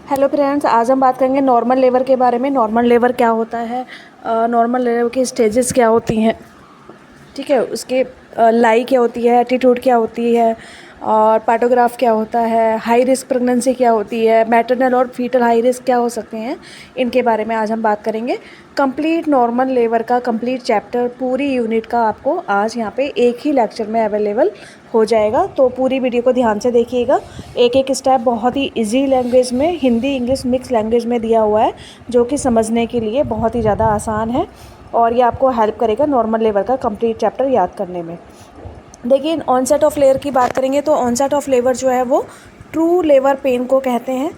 Hello friends, आज हम बात करेंगे नॉर्मल लेबर के बारे में। नॉर्मल लेबर क्या होता है, नॉर्मल लेबर की स्टेजेस क्या होती हैं, ठीक है, उसके लाई क्या होती है, एटीट्यूड क्या होती है, और पार्टोग्राफ क्या होता है, हाई रिस्क प्रेगनेंसी क्या होती है, मैटरनल और फीटल हाई रिस्क क्या हो सकते हैं, इनके बारे में आज हम बात करेंगे। कंप्लीट नॉर्मल लेबर का कंप्लीट चैप्टर पूरी यूनिट का आपको आज यहाँ पे एक ही लेक्चर में अवेलेबल हो जाएगा, तो पूरी वीडियो को ध्यान से देखिएगा। एक एक स्टेप बहुत ही इजी लैंग्वेज में, हिंदी इंग्लिश मिक्स लैंग्वेज में दिया हुआ है, जो कि समझने के लिए बहुत ही ज़्यादा आसान है और ये आपको हेल्प करेगा नॉर्मल लेबर का कंप्लीट चैप्टर याद करने में। देखिए, ऑनसेट ऑफ लेबर की बात करेंगे तो ऑनसेट ऑफ लेबर जो है वो ट्रू लेबर पेन को कहते हैं,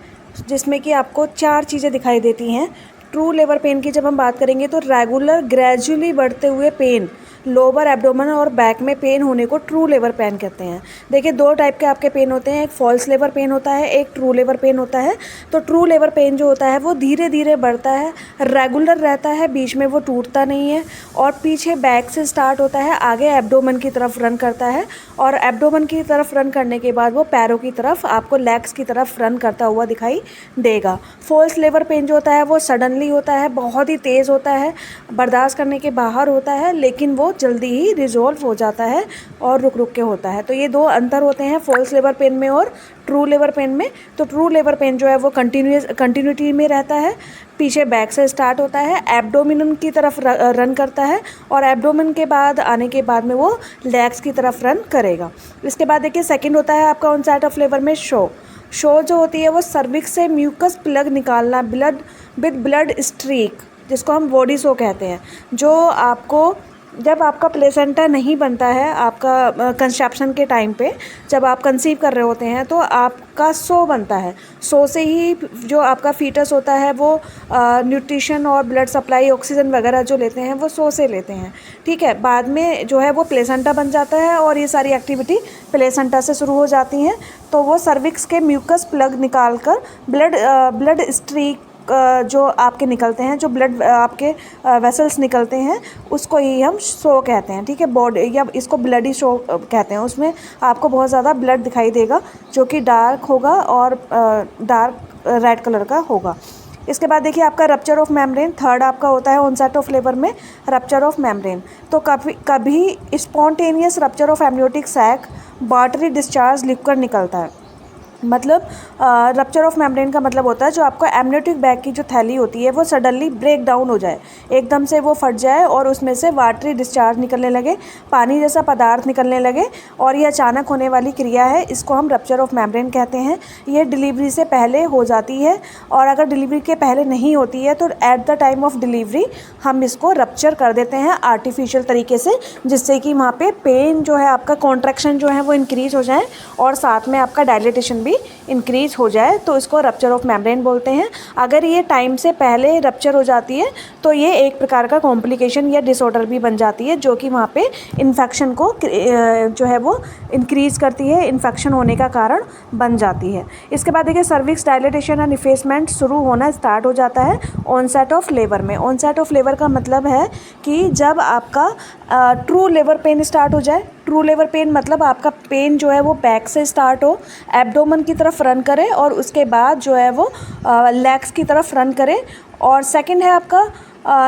जिसमें कि आपको 4 चीज़ें दिखाई देती हैं। ट्रू लेबर पेन की जब हम बात करेंगे तो रेगुलर ग्रेजुअली बढ़ते हुए पेन, लोअर एब्डोमेन और बैक में पेन होने को ट्रू लेबर पेन कहते हैं। देखिए, 2 टाइप के आपके पेन होते हैं, एक फॉल्स लेबर पेन होता है, एक ट्रू लेबर पेन होता है। तो ट्रू लेबर पेन जो होता है वो धीरे धीरे बढ़ता है, रेगुलर रहता है, बीच में वो टूटता नहीं है और पीछे बैक से स्टार्ट होता है, आगे एब्डोमेन की तरफ रन करता है और एब्डोमेन की तरफ रन करने के बाद वो पैरों की तरफ, आपको लेग्स की तरफ रन करता हुआ दिखाई देगा। फॉल्स लेबर पेन जो होता है वो सडनली होता है, बहुत ही तेज़ होता है, बर्दाश्त करने के बाहर होता है, लेकिन वो जल्दी ही रिजॉल्व हो जाता है और रुक रुक के होता है। तो ये 2 अंतर होते हैं फॉल्स लेबर पेन में और ट्रू लेबर पेन में। तो ट्रू लेबर पेन जो है वो कंटिन्यूटी में रहता है, पीछे बैक से स्टार्ट होता है, एब्डोमिन की तरफ रन करता है और एब्डोमिन के बाद आने के बाद में वो लेग्स की तरफ रन करेगा। इसके बाद देखिए, सेकंड होता है आपका ऑनसेट ऑफ लेबर में शो जो होती है वो सर्विक्स से म्यूकस प्लग निकालना विद ब्लड स्ट्रीक, जिसको हम बॉडी शो कहते हैं। जो आपको, जब आपका प्लेसेंटा नहीं बनता है, आपका कंसेप्शन के टाइम पे जब आप कंसीव कर रहे होते हैं तो आपका शो बनता है। शो से ही जो आपका फीटस होता है वो न्यूट्रिशन और ब्लड सप्लाई, ऑक्सीजन वगैरह जो लेते हैं वो शो से लेते हैं, ठीक है। बाद में जो है वो प्लेसेंटा बन जाता है और ये सारी एक्टिविटी प्लेसेंटा से शुरू हो जाती हैं। तो वो सर्विक्स के म्यूकस प्लग निकाल कर ब्लड स्ट्रीक जो आपके निकलते हैं, जो ब्लड आपके वेसल्स निकलते हैं, उसको ही हम शो कहते हैं, ठीक है। बॉडी या इसको ब्लडी शो कहते हैं। उसमें आपको बहुत ज़्यादा ब्लड दिखाई देगा जो कि डार्क होगा और डार्क रेड कलर का होगा। इसके बाद देखिए, आपका रप्चर ऑफ मेम्ब्रेन थर्ड आपका होता है ऑनसेट ऑफ लेबर में, रप्चर ऑफ मेम्ब्रेन। तो कभी spontaneous rupture of amniotic sac, watery discharge लिखकर निकलता है। मतलब रप्चर ऑफ मेम्ब्रेन का मतलब होता है जो आपको एमनियोटिक बैग की जो थैली होती है वो सडनली ब्रेक डाउन हो जाए, एकदम से वो फट जाए और उसमें से वाटरी डिस्चार्ज निकलने लगे, पानी जैसा पदार्थ निकलने लगे, और ये अचानक होने वाली क्रिया है, इसको हम रप्चर ऑफ मेम्ब्रेन कहते हैं। ये डिलीवरी से पहले हो जाती है और अगर डिलीवरी के पहले नहीं होती है तो at the time of delivery हम इसको रप्चर कर देते हैं आर्टिफिशियल तरीके से, जिससे कि वहाँ पे पेन जो है, आपका कॉन्ट्रैक्शन जो है वो इंक्रीज़ हो जाए और साथ में आपका डायलिटेशन इंक्रीज हो जाए, तो इसको रप्चर ऑफ मेम्ब्रेन बोलते हैं। अगर ये टाइम से पहले रप्चर हो जाती है तो ये एक प्रकार का कॉम्प्लिकेशन या डिसऑर्डर भी बन जाती है, जो कि वहाँ पे इन्फेक्शन को जो है वो इंक्रीज करती है, इन्फेक्शन होने का कारण बन जाती है। इसके बाद देखिए, सर्विक्स डायलिटेशन एंड इफेसमेंट शुरू होना स्टार्ट हो जाता है ऑनसेट ऑफ लेबर में। ऑनसेट ऑफ लेबर का मतलब है कि जब आपका ट्रू लेबर पेन स्टार्ट हो जाए। ट्रू लेबर पेन मतलब आपका पेन जो है वो बैक से स्टार्ट हो, एब्डोमेन की तरफ रन करे और उसके बाद जो है वो लेग्स की तरफ रन करे। और सेकंड है आपका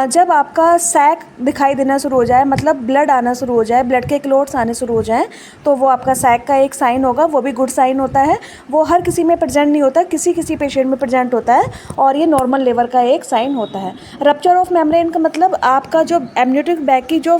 जब आपका सैक दिखाई देना शुरू हो जाए, मतलब ब्लड आना शुरू हो जाए, ब्लड के क्लोट्स आने शुरू हो जाएं, तो वो आपका सैक का एक साइन होगा, वो भी गुड साइन होता है। वो हर किसी में प्रेजेंट नहीं होता, किसी किसी पेशेंट में प्रेजेंट होता है और ये नॉर्मल लेबर का एक साइन होता है। रप्चर ऑफ मेम्ब्रेन का मतलब आपका जो एमनियोटिक बैग की जो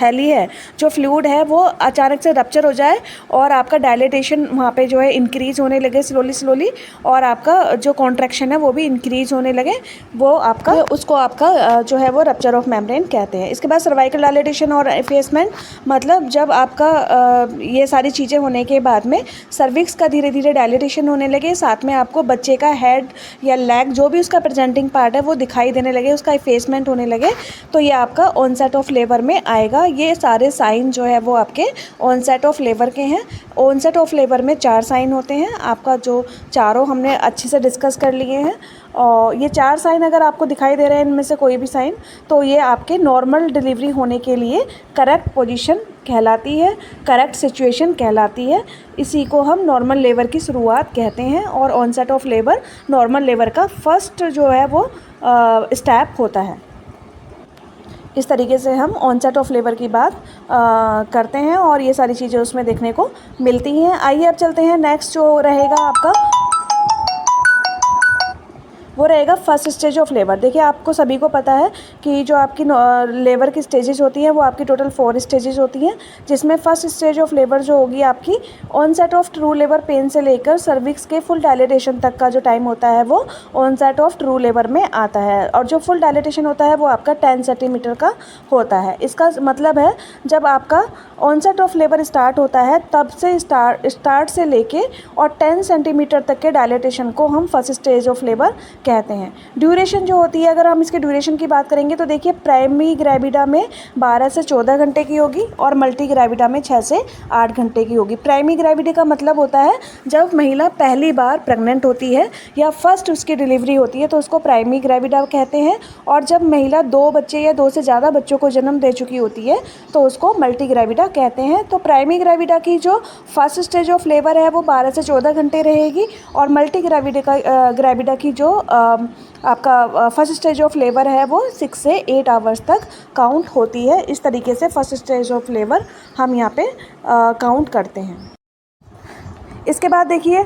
थैली है, जो फ्लूइड है, वो अचानक से रप्चर हो जाए और आपका डायलिटेशन वहाँ पे जो है इंक्रीज़ होने लगे स्लोली और आपका जो कॉन्ट्रैक्शन है वो भी इंक्रीज़ होने लगे, वो आपका, उसको आपका जो है वो रप्चर ऑफ मेम्ब्रेन कहते हैं। इसके बाद सर्वाइकल डायलिटेशन और इफेसमेंट, मतलब जब आपका ये सारी चीज़ें होने के बाद में सर्विक्स का धीरे धीरे डायलिटेशन होने लगे, साथ में आपको बच्चे का हेड या लेग जो भी उसका प्रेजेंटिंग पार्ट है वो दिखाई देने लगे, उसका इफेसमेंट होने लगे, तो ये आपका ऑनसेट ऑफ लेबर में आएगा। ये सारे साइन जो है वो आपके ऑनसेट ऑफ लेबर के हैं। ऑनसेट ऑफ लेबर में 4 साइन होते हैं, आपका जो चारों हमने अच्छे से डिस्कस कर लिए हैं। और ये 4 साइन अगर आपको दिखाई दे रहे हैं, इनमें से कोई बेबी साइन, तो ये आपके नॉर्मल डिलीवरी होने के लिए करेक्ट पोजीशन कहलाती है, करेक्ट सिचुएशन कहलाती है। इसी को हम नॉर्मल लेबर की शुरुआत कहते हैं और onset of labour normal labour का फर्स्ट जो है वो स्टेप होता है। इस तरीके से हम ऑनसेट ऑफ लेबर की बात करते हैं और ये सारी चीज़ें उसमें देखने को मिलती हैं। आइए अब चलते हैं, नेक्स्ट जो रहेगा आपका वो रहेगा फर्स्ट स्टेज ऑफ लेबर। देखिए आपको सभी को पता है कि जो आपकी लेबर की स्टेजेस होती हैं वो आपकी टोटल 4 स्टेजेस होती हैं, जिसमें फर्स्ट स्टेज ऑफ लेबर जो होगी आपकी onset of true labour pain से लेकर सर्विक्स के फुल डायलेटेशन तक का जो टाइम होता है वो ऑनसेट ऑफ ट्रू लेबर में आता है। और जो फुल डायलेटेशन होता है वो आपका 10 सेंटीमीटर का होता है। इसका मतलब है जब आपका ऑनसेट ऑफ लेबर स्टार्ट होता है तब से स्टार्ट से लेके और 10 सेंटीमीटर तक के डायलेटेशन को हम फर्स्ट स्टेज ऑफ लेबर कहते हैं। ड्यूरेशन जो होती है, अगर हम इसके ड्यूरेशन की बात करेंगे तो देखिए प्राइमरी ग्रेविडा में 12 से 14 घंटे की होगी और मल्टी ग्रेविडा में 6 से 8 घंटे की होगी। प्राइमरी ग्रेविडा का मतलब होता है जब महिला पहली बार प्रेग्नेंट होती है या फर्स्ट उसकी डिलीवरी होती है तो उसको प्राइमरी ग्रेविडा कहते हैं। और जब महिला 2 बच्चे या 2 से ज़्यादा बच्चों को जन्म दे चुकी होती है तो उसको मल्टी ग्रेविडा कहते हैं। तो प्राइमरी ग्रेविडा की जो फर्स्ट स्टेज ऑफ लेबर है वो 12 से 14 घंटे रहेगी और मल्टी ग्रेविडा की जो आपका फर्स्ट स्टेज ऑफ लेबर है वो 6 से 8 आवर्स तक काउंट होती है। इस तरीके से फर्स्ट स्टेज ऑफ लेबर हम यहाँ पे काउंट करते हैं। इसके बाद देखिए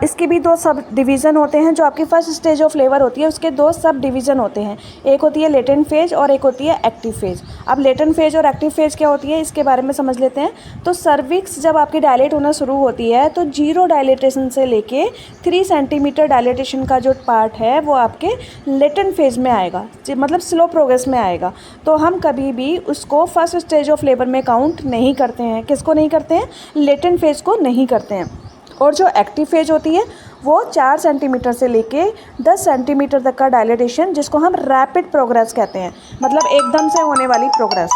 इसके भी 2 सब डिवीज़न होते हैं। जो आपकी फर्स्ट स्टेज ऑफ लेबर होती है उसके 2 सब डिवीज़न होते हैं, एक होती है लेटेंट फेज और एक होती है एक्टिव फेज। अब लेटेंट फेज और एक्टिव फेज क्या होती है इसके बारे में समझ लेते हैं। तो सर्विक्स जब आपकी डायलेट होना शुरू होती है तो 0 डायलेटेशन से लेके 3 सेंटीमीटर डायलेटेशन का जो पार्ट है वो आपके लेटेंट फेज में आएगा, मतलब स्लो प्रोग्रेस में आएगा। तो हम कभी भी उसको फर्स्ट स्टेज ऑफ लेबर में काउंट नहीं करते हैं। किसको नहीं करते हैं? लेटेंट फेज को नहीं करते हैं। और जो एक्टिव फेज होती है वो 4 सेंटीमीटर से लेके 10 सेंटीमीटर तक का डायलेटेशन, जिसको हम रैपिड प्रोग्रेस कहते हैं, मतलब एकदम से होने वाली प्रोग्रेस।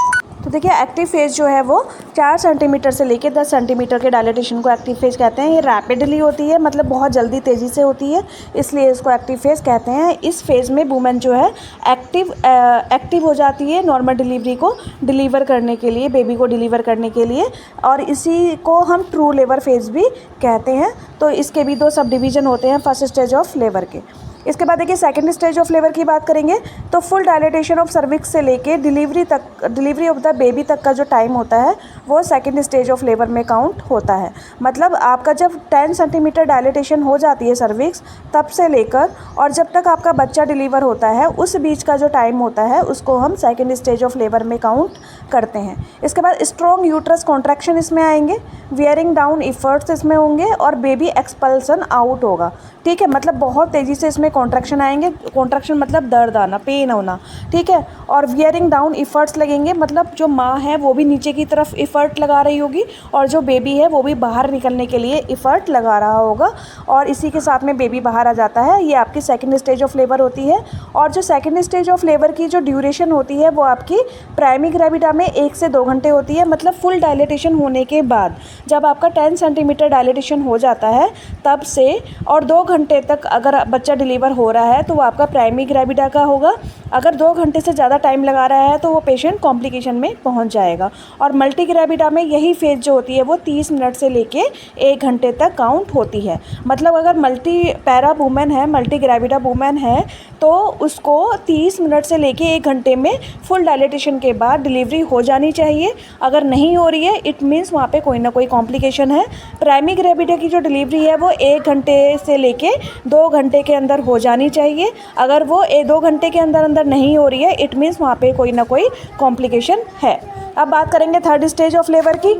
तो देखिए एक्टिव फेज जो है वो 4 सेंटीमीटर से लेके 10 सेंटीमीटर के डायलेटेशन को एक्टिव फेज कहते हैं। ये रैपिडली होती है, मतलब बहुत जल्दी तेज़ी से होती है, इसलिए इसको एक्टिव फेज कहते हैं। इस फेज में वुमेन जो है एक्टिव हो जाती है नॉर्मल डिलीवरी को डिलीवर करने के लिए, बेबी को डिलीवर करने के लिए, और इसी को हम ट्रू लेबर फेज भी कहते हैं। तो इसके भी 2 सब डिवीज़न होते हैं फर्स्ट स्टेज ऑफ लेबर के। इसके बाद देखिए सेकंड स्टेज ऑफ लेबर की बात करेंगे तो फुल डायलेटेशन ऑफ सर्विक्स से लेके डिलीवरी ऑफ द बेबी तक का जो टाइम होता है वो सेकंड स्टेज ऑफ लेबर में काउंट होता है। मतलब आपका जब 10 सेंटीमीटर डायलेटेशन हो जाती है सर्विक्स तब से लेकर और जब तक आपका बच्चा डिलीवर होता है उस बीच का जो टाइम होता है उसको हम सेकंड स्टेज ऑफ लेबर में काउंट करते हैं। इसके बाद स्ट्रॉन्ग यूट्रस कॉन्ट्रैक्शन इसमें आएंगे, वियरिंग डाउन इफर्ट्स इसमें होंगे और बेबी एक्सपल्सन आउट होगा। ठीक है, मतलब बहुत तेज़ी से इसमें कॉन्ट्रैक्शन आएंगे। कॉन्ट्रैक्शन मतलब दर्द आना, पेन होना। ठीक है, और वियरिंग डाउन इफर्ट्स लगेंगे, मतलब जो माँ है वो भी नीचे की तरफ इफ़र्ट लगा रही होगी और जो बेबी है वो भी बाहर निकलने के लिए इफ़र्ट लगा रहा होगा और इसी के साथ में बेबी बाहर आ जाता है। ये आपकी सेकंड स्टेज ऑफ लेबर होती है। और जो सेकंड स्टेज ऑफ लेबर की जो ड्यूरेशन होती है वो आपकी प्राइमरी ग्रेविडा में 1 से 2 घंटे होती है, मतलब फुल डायलेटेशन होने के बाद जब आपका 10 सेंटीमीटर डायलेटेशन हो जाता है तब से और 2 घंटे तक अगर बच्चा डिलीवर हो रहा है तो वो आपका प्राइमरी ग्रेविडा का होगा। अगर 2 घंटे से ज़्यादा टाइम लगा रहा है तो वो पेशेंट कॉम्प्लिकेशन में पहुंच जाएगा। और मल्टी ग्रेविडा में यही फेज जो होती है वो 30 मिनट से लेके 1 घंटे तक काउंट होती है। मतलब अगर मल्टी पैरा वूमेन है, मल्टी ग्रेविडा वूमेन है तो उसको 30 मिनट से लेके 1 घंटे में फुल डायलेटेशन के बाद डिलीवरी हो जानी चाहिए। अगर नहीं हो रही है इट मीन्स वहाँ पे कोई ना कोई कॉम्प्लिकेशन है। प्राइमरी ग्रेविडा की जो डिलीवरी है वो 1 घंटे से लेके 2 घंटे के अंदर हो जानी चाहिए। अगर वो 2 घंटे के अंदर अंदर नहीं हो रही है इट मीन्स वहाँ पे कोई ना कोई कॉम्प्लिकेशन है। अब बात करेंगे थर्ड स्टेज ऑफ लेबर की।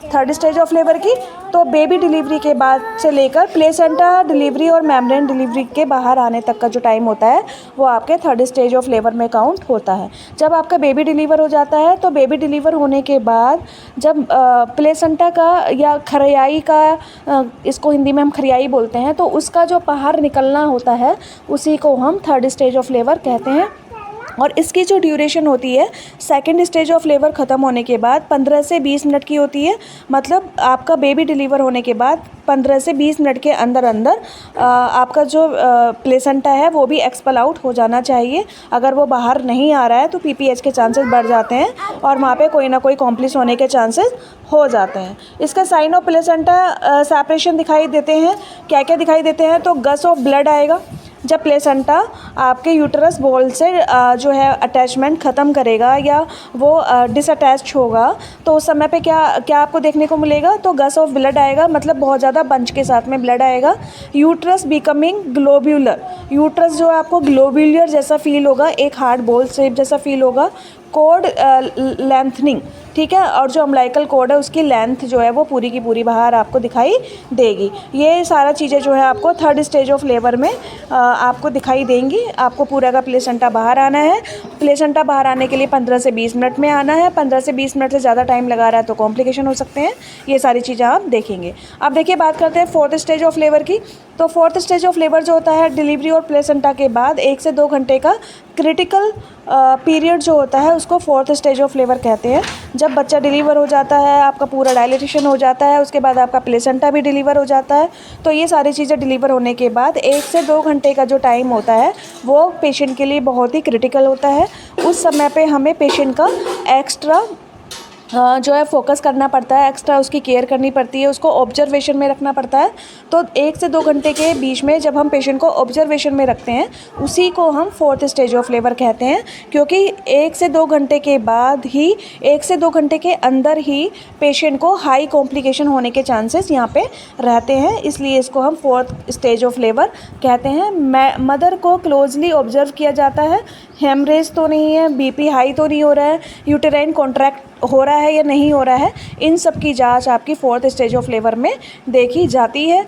थर्ड स्टेज ऑफ लेबर की तो बेबी डिलीवरी के बाद से लेकर प्लेसेंटा डिलीवरी और मेम्ब्रेन डिलीवरी के बाहर आने तक का जो टाइम होता है वो आपके थर्ड स्टेज ऑफ लेबर में काउंट होता है। जब आपका बेबी डिलीवर हो जाता है तो बेबी डिलीवर होने के बाद जब प्लेसेंटा का या खरियाई का, इसको हिंदी में हम खरियाई बोलते हैं, तो उसका जो बाहर निकलना होता है उसी को हम थर्ड स्टेज ऑफ लेबर कहते हैं। और इसकी जो ड्यूरेशन होती है सेकंड स्टेज ऑफ लेबर ख़त्म होने के बाद 15 से 20 मिनट की होती है। मतलब आपका बेबी डिलीवर होने के बाद 15 से 20 मिनट के अंदर अंदर आपका जो प्लेसेंटा है वो भी एक्सपेल आउट हो जाना चाहिए। अगर वो बाहर नहीं आ रहा है तो पीपीएच के चांसेस बढ़ जाते हैं और वहाँ पे कोई ना कोई कॉम्प्लिस होने के चांसेस हो जाते हैं। इसका साइन ऑफ प्लेसेंटा सेपरेशन दिखाई देते हैं। क्या क्या दिखाई देते हैं? तो गस ऑफ ब्लड आएगा जब प्लेसेंटा आपके यूटरस बॉल से जो है अटैचमेंट ख़त्म करेगा या वो डिसअटैच होगा, तो उस समय पे क्या क्या आपको देखने को मिलेगा? तो गस ऑफ ब्लड आएगा, मतलब बहुत ज़्यादा बंच के साथ में ब्लड आएगा। यूटरस बिकमिंग ग्लोब्यूलर, यूटरस जो है आपको ग्लोब्यूलर जैसा फील होगा, एक हार्ड बॉल शेप जैसा फील होगा। कोड लेंथनिंग, ठीक है, और जो अम्बिलिकल कोड है उसकी लेंथ जो है वो पूरी की पूरी बाहर आपको दिखाई देगी। ये सारा चीज़ें जो है आपको थर्ड स्टेज ऑफ लेबर में आपको दिखाई देंगी। आपको पूरा का प्लेसेंटा बाहर आना है। प्लेसेंटा बाहर आने के लिए 15 से 20 मिनट में आना है। 15 से 20 मिनट से ज़्यादा टाइम लगा रहा है तो कॉम्प्लिकेशन हो सकते हैं। ये सारी चीज़ें आप देखेंगे। अब देखिए, बात करते हैं फोर्थ स्टेज ऑफ लेबर की। तो फोर्थ स्टेज ऑफ लेबर जो होता है डिलीवरी और प्लेसेंटा के बाद 1 से 2 घंटे का क्रिटिकल पीरियड जो होता है उसको फोर्थ स्टेज ऑफ लेबर कहते हैं। जब बच्चा डिलीवर हो जाता है, आपका पूरा डायलिटेशन हो जाता है, उसके बाद आपका प्लेसेंटा भी डिलीवर हो जाता है। तो ये सारी चीज़ें डिलीवर होने के बाद 1 से 2 घंटे का जो टाइम होता है वो पेशेंट के लिए बहुत ही क्रिटिकल होता है। उस समय पे हमें पेशेंट का एक्स्ट्रा जो है फोकस करना पड़ता है, एक्स्ट्रा उसकी केयर करनी पड़ती है, उसको ऑब्जर्वेशन में रखना पड़ता है। तो 1 से 2 घंटे के बीच में जब हम पेशेंट को ऑब्जर्वेशन में रखते हैं उसी को हम फोर्थ स्टेज ऑफ लेबर कहते हैं, क्योंकि 1 से 2 घंटे के बाद ही 1 से 2 घंटे के अंदर ही पेशेंट को हाई कॉम्प्लिकेशन होने के चांसेस यहाँ पे रहते हैं, इसलिए इसको हम फोर्थ स्टेज ऑफ लेबर कहते हैं। मदर को क्लोजली ऑब्जर्व किया जाता है, हेमरेज तो नहीं है, बीपी हाई तो नहीं हो रहा है, यूटेराइन कॉन्ट्रैक्ट हो रहा है या नहीं हो रहा है, इन सब की जांच आपकी फोर्थ स्टेज ऑफ लेबर में देखी जाती है।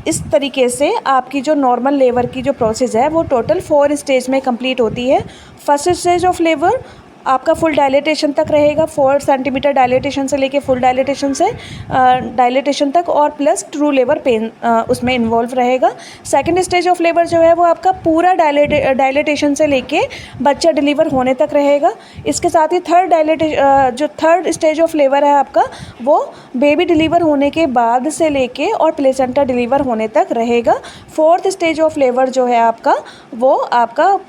इस तरीके से आपकी जो नॉर्मल लेबर की जो प्रोसेस है वो टोटल 4 स्टेज में कंप्लीट होती है। फर्स्ट स्टेज ऑफ लेबर आपका फुल डायलिटेशन तक रहेगा, 4 सेंटीमीटर डायलिटेशन से लेके फुल डायलिटेशन तक, और प्लस ट्रू लेबर पेन उसमें इन्वॉल्व रहेगा। सेकंड स्टेज ऑफ लेबर जो है वो आपका पूरा डायलिटेशन से लेके बच्चा डिलीवर होने तक रहेगा। इसके साथ ही थर्ड स्टेज ऑफ लेबर है आपका वो बेबी डिलीवर होने के बाद से लेके और प्लेसेंटा डिलीवर होने तक रहेगा। फोर्थ स्टेज ऑफ लेबर जो है आपका वो आपका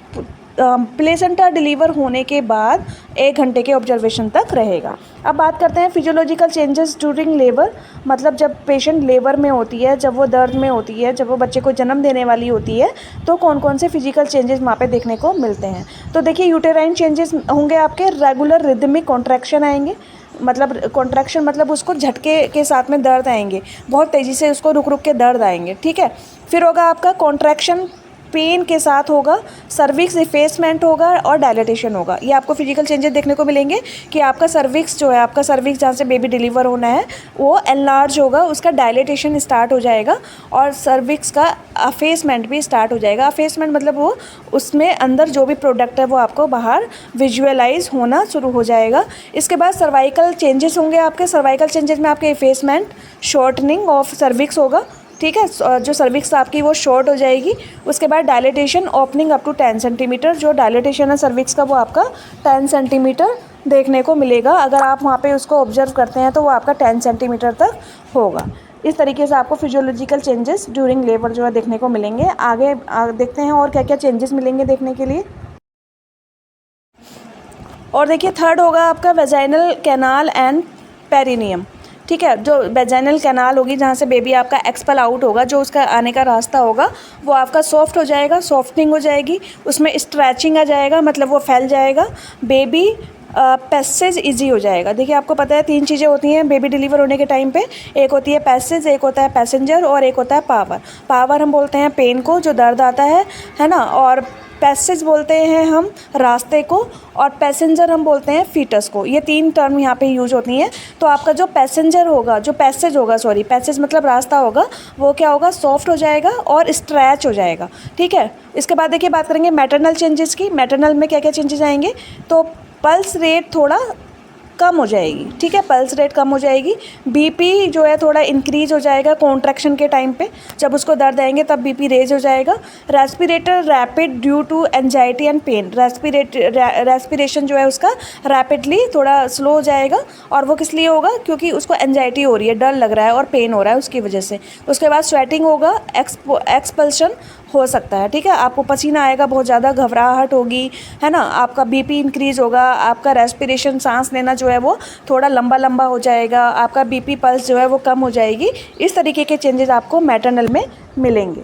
प्लेसेंटा डिलीवर होने के बाद 1 घंटे के ऑब्जर्वेशन तक रहेगा। अब बात करते हैं फिजियोलॉजिकल चेंजेस ड्यूरिंग लेबर, मतलब जब पेशेंट लेबर में होती है, जब वो दर्द में होती है, जब वो बच्चे को जन्म देने वाली होती है, तो कौन कौन से फिजिकल चेंजेस वहाँ पे देखने को मिलते हैं। तो देखिए, यूटेराइन चेंजेस होंगे आपके, रेगुलर रिदमिक कॉन्ट्रैक्शन आएंगे, मतलब कॉन्ट्रैक्शन मतलब उसको झटके के साथ में दर्द आएंगे, बहुत तेज़ी से उसको रुक रुक के दर्द आएंगे, ठीक है। फिर होगा आपका कॉन्ट्रैक्शन पेन के साथ होगा, सर्विक्स इफेसमेंट होगा और डायलिटेशन होगा। ये आपको फिजिकल चेंजेस देखने को मिलेंगे कि आपका सर्विक्स जो है, आपका सर्विक्स जहाँ से बेबी डिलीवर होना है वो एनलार्ज होगा, उसका डायलिटेशन स्टार्ट हो जाएगा और सर्विक्स का अफेसमेंट भी स्टार्ट हो जाएगा। अफेसमेंट मतलब वो उसमें अंदर जो भी प्रोडक्ट है वो आपको बाहर विजुअलाइज होना शुरू हो जाएगा। इसके बाद सर्वाइकल चेंजेस होंगे आपके। सर्वाइकल चेंजेस में आपके इफेसमेंट, शॉर्टनिंग ऑफ सर्विक्स होगा, ठीक है, जो सर्विक्स आपकी वो शॉर्ट हो जाएगी। उसके बाद dilatation, opening up to 10 centimetre, जो डायलिटेशन है सर्विक्स का वो आपका 10 सेंटीमीटर देखने को मिलेगा। अगर आप वहाँ पे उसको ऑब्जर्व करते हैं तो वो आपका 10 सेंटीमीटर तक होगा। इस तरीके से आपको फिजियोलॉजिकल चेंजेस ड्यूरिंग लेबर जो है देखने को मिलेंगे। आगे देखते हैं और क्या क्या चेंजेस मिलेंगे देखने के लिए। और देखिए, थर्ड होगा आपका वेजाइनल कैनाल एंड पेरिनियम, ठीक है। जो वेजाइनल कैनाल होगी जहाँ से बेबी आपका एक्सपेल आउट होगा, जो उसका आने का रास्ता होगा वो आपका सॉफ्ट हो जाएगा, सॉफ्टनिंग हो जाएगी, उसमें स्ट्रैचिंग आ जाएगा, मतलब वो फैल जाएगा, बेबी पैसेज इजी हो जाएगा। देखिए, आपको पता है 3 चीज़ें होती हैं बेबी डिलीवर होने के टाइम पे, एक होती है पैसेज, एक होता है पैसेंजर और एक होता है पावर। पावर हम बोलते हैं पेन को, जो दर्द आता है ना, और पैसेज बोलते हैं हम रास्ते को, और पैसेंजर हम बोलते हैं फीटस को। ये 3 टर्म यहाँ पे यूज होती हैं। तो आपका जो पैसेंजर होगा, जो पैसेज होगा, सॉरी पैसेज मतलब रास्ता होगा, वो क्या होगा, सॉफ्ट हो जाएगा और स्ट्रैच हो जाएगा, ठीक है। इसके बाद देखिए, बात करेंगे मैटरनल चेंजेस की। मैटरनल में क्या क्या चेंजेस आएंगे, तो पल्स रेट थोड़ा कम हो जाएगी, ठीक है, पल्स रेट कम हो जाएगी। बीपी जो है थोड़ा इंक्रीज हो जाएगा कॉन्ट्रैक्शन के टाइम पे, जब उसको दर्द आएंगे तब बीपी रेज हो जाएगा। Respirator rapid due to anxiety and pain, respiration जो है उसका रैपिडली थोड़ा स्लो हो जाएगा, और वो किस लिए होगा, क्योंकि उसको एंजाइटी हो रही है, डर लग रहा है और पेन हो रहा है उसकी वजह से। उसके बाद स्वेटिंग होगा, एक्सपल्शन हो सकता है, ठीक है, आपको पसीना आएगा, बहुत ज़्यादा घबराहट होगी, है ना, आपका बीपी इंक्रीज़ होगा, आपका रेस्पिरेशन सांस लेना जो है वो थोड़ा लंबा लंबा हो जाएगा, आपका बीपी पल्स जो है वो कम हो जाएगी। इस तरीके के चेंजेस आपको मैटरनल में मिलेंगे।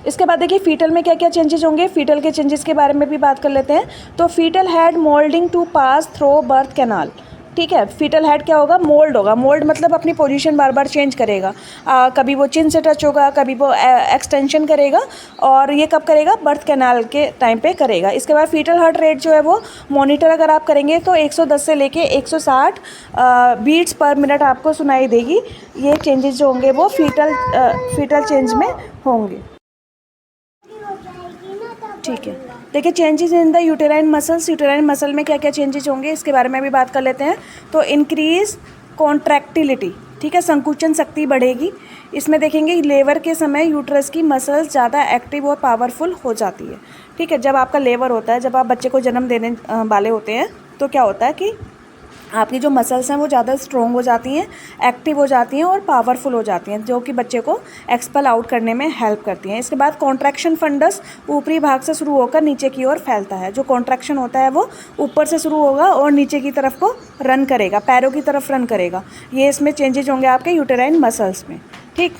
इसके बाद देखिए फीटल में क्या क्या चेंजेस होंगे, फीटल के चेंजेस के बारे में भी बात कर लेते हैं। तो fetal head moulding to pass through birth canal, ठीक है, फीटल हेड क्या होगा, मोल्ड होगा। मोल्ड मतलब अपनी पोजीशन बार बार चेंज करेगा, कभी वो चिन से टच होगा, कभी वो एक्सटेंशन करेगा, और ये कब करेगा, बर्थ कैनाल के टाइम पे करेगा। इसके बाद फीटल हार्ट रेट जो है वो मॉनिटर अगर आप करेंगे तो 110 से लेके 160 बीट्स पर मिनट आपको सुनाई देगी। ये चेंजेस जो होंगे वो फीटल चेंज में होंगे, ठीक है। देखिए changes in the uterine muscles, uterine muscle में क्या क्या चेंजेस होंगे इसके बारे में भी बात कर लेते हैं। तो इंक्रीज कॉन्ट्रैक्टिलिटी, ठीक है, संकुचन शक्ति बढ़ेगी। इसमें देखेंगे लेबर के समय यूट्रस की मसल्स ज़्यादा एक्टिव और पावरफुल हो जाती है, ठीक है। जब आपका लेबर होता है, जब आप बच्चे को जन्म देने वाले होते हैं, तो क्या होता है कि आपकी जो मसल्स हैं वो ज़्यादा स्ट्रॉन्ग हो जाती हैं, एक्टिव हो जाती हैं और पावरफुल हो जाती हैं, जो कि बच्चे को एक्सपेल आउट करने में हेल्प करती हैं। इसके बाद कॉन्ट्रैक्शन फंडस ऊपरी भाग से शुरू होकर नीचे की ओर फैलता है। जो कॉन्ट्रैक्शन होता है वो ऊपर से शुरू होगा और नीचे की तरफ को रन करेगा, पैरों की तरफ रन करेगा। ये इसमें चेंजेज होंगे आपके यूटेराइन मसल्स में, ठीक।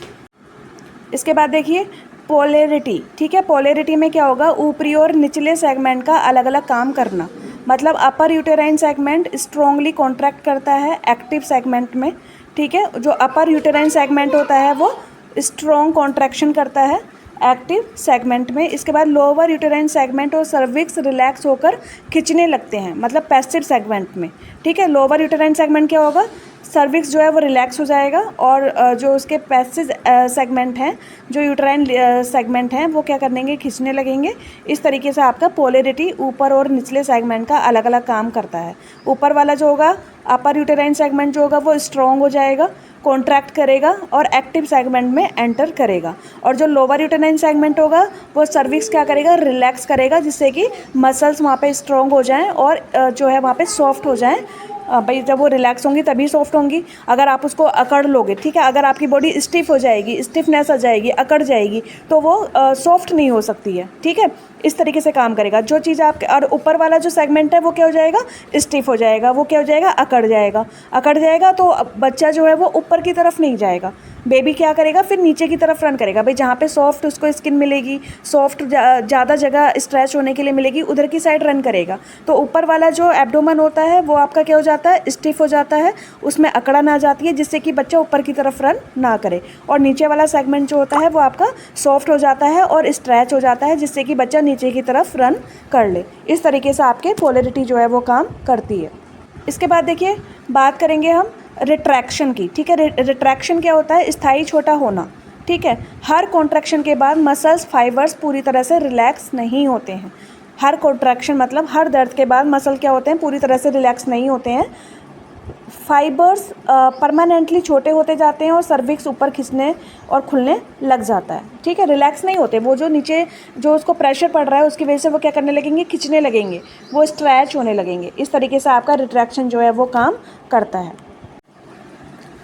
इसके बाद देखिए पोलैरिटी, ठीक है, पोलैरिटी में क्या होगा, ऊपरी और निचले सेगमेंट का अलग अलग काम करना। मतलब अपर यूटेराइन सेगमेंट स्ट्रॉन्गली कॉन्ट्रैक्ट करता है एक्टिव सेगमेंट में, ठीक है। जो अपर यूटेराइन सेगमेंट होता है वो स्ट्रॉन्ग कॉन्ट्रैक्शन करता है एक्टिव सेगमेंट में। इसके बाद लोअर यूटेराइन सेगमेंट और सर्विक्स रिलैक्स होकर खिंचने लगते हैं, मतलब पैसिव सेगमेंट में, ठीक है। लोअर यूटेराइन सेगमेंट क्या होगा, सर्विक्स जो है वो रिलैक्स हो जाएगा, और जो उसके पैसिव सेगमेंट हैं, जो यूटेराइन सेगमेंट हैं, वो क्या करेंगे, खींचने लगेंगे। इस तरीके से आपका पोलैरिटी ऊपर और निचले सेगमेंट का अलग अलग काम करता है। ऊपर वाला जो होगा अपर यूटेराइन सेगमेंट जो होगा वो स्ट्रॉन्ग हो जाएगा, कॉन्ट्रैक्ट करेगा और एक्टिव सेगमेंट में एंटर करेगा, और जो लोअर यूटेराइन सेगमेंट होगा वो सर्विक्स क्या करेगा, रिलैक्स करेगा, जिससे कि मसल्स वहाँ पे स्ट्रॉन्ग हो जाएं और जो है वहाँ पे सॉफ्ट हो जाएं। भाई जब वो रिलैक्स होंगी तभी सॉफ्ट होंगी। अगर आप उसको अकड़ लोगे, ठीक है, अगर आपकी बॉडी स्टिफ हो जाएगी, स्टिफनेस आ जाएगी, अकड़ जाएगी, तो वो सॉफ्ट नहीं हो सकती है, ठीक है। इस तरीके से काम करेगा। जो चीज़ आपके और ऊपर वाला जो सेगमेंट है वो क्या हो जाएगा, स्टिफ हो जाएगा, वो क्या हो जाएगा, अकड़ जाएगा। अकड़ जाएगा तो बच्चा जो है वो ऊपर की तरफ नहीं जाएगा, बेबी क्या करेगा, फिर नीचे की तरफ रन करेगा। भाई जहाँ पे सॉफ्ट उसको स्किन मिलेगी, सॉफ्ट ज़्यादा जगह स्ट्रेच होने के लिए मिलेगी, उधर की साइड रन करेगा। तो ऊपर वाला जो एब्डोमेन होता है वो आपका क्या हो जाता है, स्टिफ हो जाता है, उसमें अकड़न आ जाती है, जिससे कि बच्चा ऊपर की तरफ रन ना करे। और नीचे वाला सेगमेंट जो होता है वो आपका सॉफ्ट हो जाता है और स्ट्रेच हो जाता है, जिससे कि बच्चा नीचे की तरफ रन कर ले। इस तरीके से आपके पोलैरिटी जो है वो काम करती है। इसके बाद देखिए बात करेंगे हम रिट्रैक्शन की, ठीक है। रिट्रैक्शन क्या होता है, स्थायी छोटा होना, ठीक है। हर कॉन्ट्रैक्शन के बाद मसल्स फाइबर्स पूरी तरह से रिलैक्स नहीं होते हैं। हर कॉन्ट्रैक्शन मतलब हर दर्द के बाद मसल क्या होते हैं, पूरी तरह से रिलैक्स नहीं होते हैं। फाइबर्स परमानेंटली छोटे होते जाते हैं और सर्विक्स ऊपर खिंचने और खुलने लग जाता है, ठीक है। रिलैक्स नहीं होते, वो जो नीचे जो उसको प्रेशर पड़ रहा है उसकी वजह से वो क्या करने लगेंगे, खिंचने लगेंगे, वो स्ट्रेच होने लगेंगे। इस तरीके से आपका रिट्रैक्शन जो है वो काम करता है।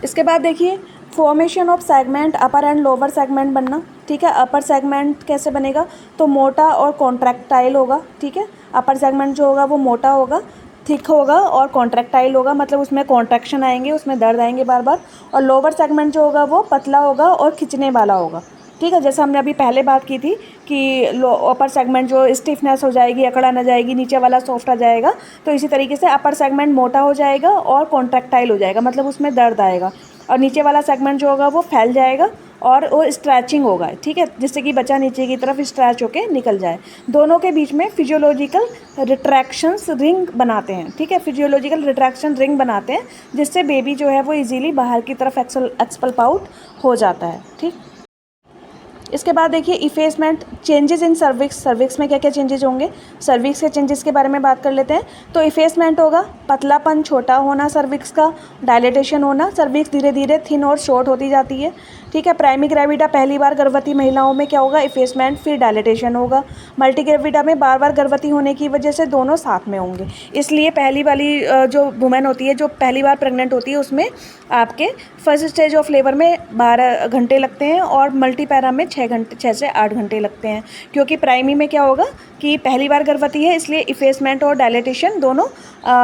इसके बाद देखिए formation of segment upper and lower segment बनना, ठीक है। अपर सेगमेंट कैसे बनेगा, तो मोटा और कॉन्ट्रैक्टाइल होगा, ठीक है। अपर सेगमेंट जो होगा वो मोटा होगा, थिक होगा और कॉन्ट्रैक्टाइल होगा, मतलब उसमें कॉन्ट्रैक्शन आएंगे, उसमें दर्द आएंगे बार बार। और लोअर सेगमेंट जो होगा वो पतला होगा और खिंचने वाला होगा, ठीक है। जैसे हमने अभी पहले बात की थी कि अपर सेगमेंट जो स्टिफनेस हो जाएगी, अकड़ा न जाएगी, नीचे वाला सॉफ्ट आ जाएगा, तो इसी तरीके से अपर सेगमेंट मोटा हो जाएगा और कॉन्ट्रैक्टाइल हो जाएगा, मतलब उसमें दर्द आएगा। और नीचे वाला सेगमेंट जो होगा वो फैल जाएगा और वो स्ट्रैचिंग होगा, ठीक है, जिससे कि बच्चा नीचे की तरफ स्ट्रैच होके निकल जाए। दोनों के बीच में फिजियोलॉजिकल रिट्रैक्शंस रिंग बनाते हैं, ठीक है। फिजियोलॉजिकल रिट्रैक्शन रिंग बनाते हैं, जिससे बेबी जो है वो इजीली बाहर की तरफ एक्सपल्प आउट हो जाता है, ठीक। इसके बाद देखिए effacement, changes in cervix, cervix में क्या क्या चेंजेस होंगे, सर्विक्स के चेंजेस के बारे में बात कर लेते हैं। तो इफेसमेंट होगा पतलापन, छोटा होना सर्विक्स का, डायलेटेशन होना, सर्विक्स धीरे धीरे थिन और शॉर्ट होती जाती है, ठीक है। प्राइमरी ग्रेविडा पहली बार गर्भवती महिलाओं में क्या होगा, इफेसमेंट फिर डायलेटेशन होगा। मल्टी ग्रेविडा में बार बार गर्भवती होने की वजह से दोनों साथ में होंगे, इसलिए पहली वाली जो वुमेन होती है, जो पहली बार प्रेग्नेंट होती है, उसमें आपके फर्स्ट स्टेज ऑफ लेबर में 12 घंटे लगते हैं और मल्टीपैरा में 6 से 8 घंटे लगते हैं, क्योंकि प्राइमरी में क्या होगा कि पहली बार गर्भवती है, इसलिए इफेसमेंट और डायलेटेशन दोनों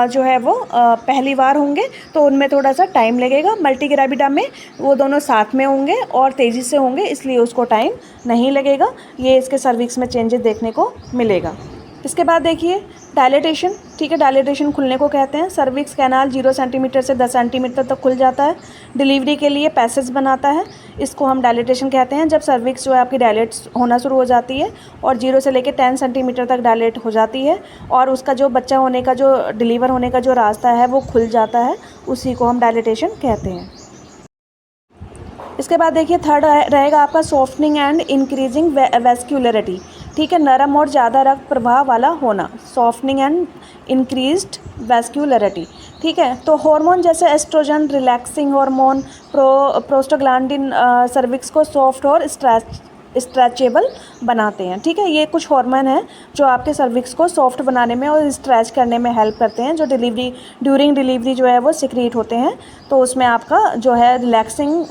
जो है वो पहली बार होंगे, तो उनमें थोड़ा सा टाइम लगेगा। मल्टी ग्रेविडा में वो दोनों साथ में होंगे और तेज़ी से होंगे, इसलिए उसको टाइम नहीं लगेगा। ये इसके सर्विक्स में चेंजेस देखने को मिलेगा। इसके बाद देखिए डायलेटेशन, ठीक है, डायलेटेशन खुलने को कहते हैं। सर्विक्स कैनाल 0 सेंटीमीटर से 10 सेंटीमीटर तक खुल जाता है, डिलीवरी के लिए पैसेज बनाता है, इसको हम डायलेटेशन कहते हैं। जब सर्विक्स जो है आपकी डायलेट होना शुरू हो जाती है और 0 से लेकर 10 सेंटीमीटर तक डायलेट हो जाती है और उसका जो बच्चा होने का, जो डिलीवर होने का जो रास्ता है वो खुल जाता है, उसी को हम डायलेटेशन कहते हैं। इसके बाद देखिए थर्ड रहेगा आपका सॉफ्टनिंग एंड इंक्रीजिंग वेस्क्युलरिटी, ठीक है, नरम और ज़्यादा रक्त प्रवाह वाला होना, सॉफ्टनिंग एंड इंक्रीज्ड वेस्क्युलरिटी, ठीक है। तो हार्मोन जैसे oestrogen, relaxing hormone, prostaglandin cervix को सॉफ्ट और स्ट्रेचेबल बनाते हैं, ठीक है। ये कुछ हार्मोन हैं जो आपके सर्विक्स को सॉफ्ट बनाने में और स्ट्रेच करने में हेल्प करते हैं, जो ड्यूरिंग डिलीवरी जो है वो सिक्रीट होते हैं। तो उसमें आपका जो है रिलैक्सिंग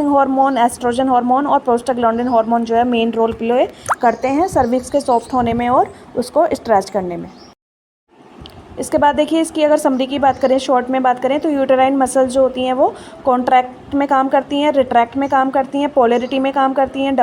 हार्मोन, एस्ट्रोजन हार्मोन और प्रोस्टाग्लैंडिन हार्मोन जो है मेन रोल प्ले करते हैं सर्विक्स के सॉफ्ट होने में और उसको स्ट्रेच करने में। इसके बाद देखिए इसकी अगर समरी की बात करें, शॉर्ट में बात करें, तो यूटेराइन मसल्स जो होती हैं वो कॉन्ट्रैक्ट में काम करती हैं, रिट्रैक्ट में काम करती हैं, पोलैरिटी में काम करती हैं,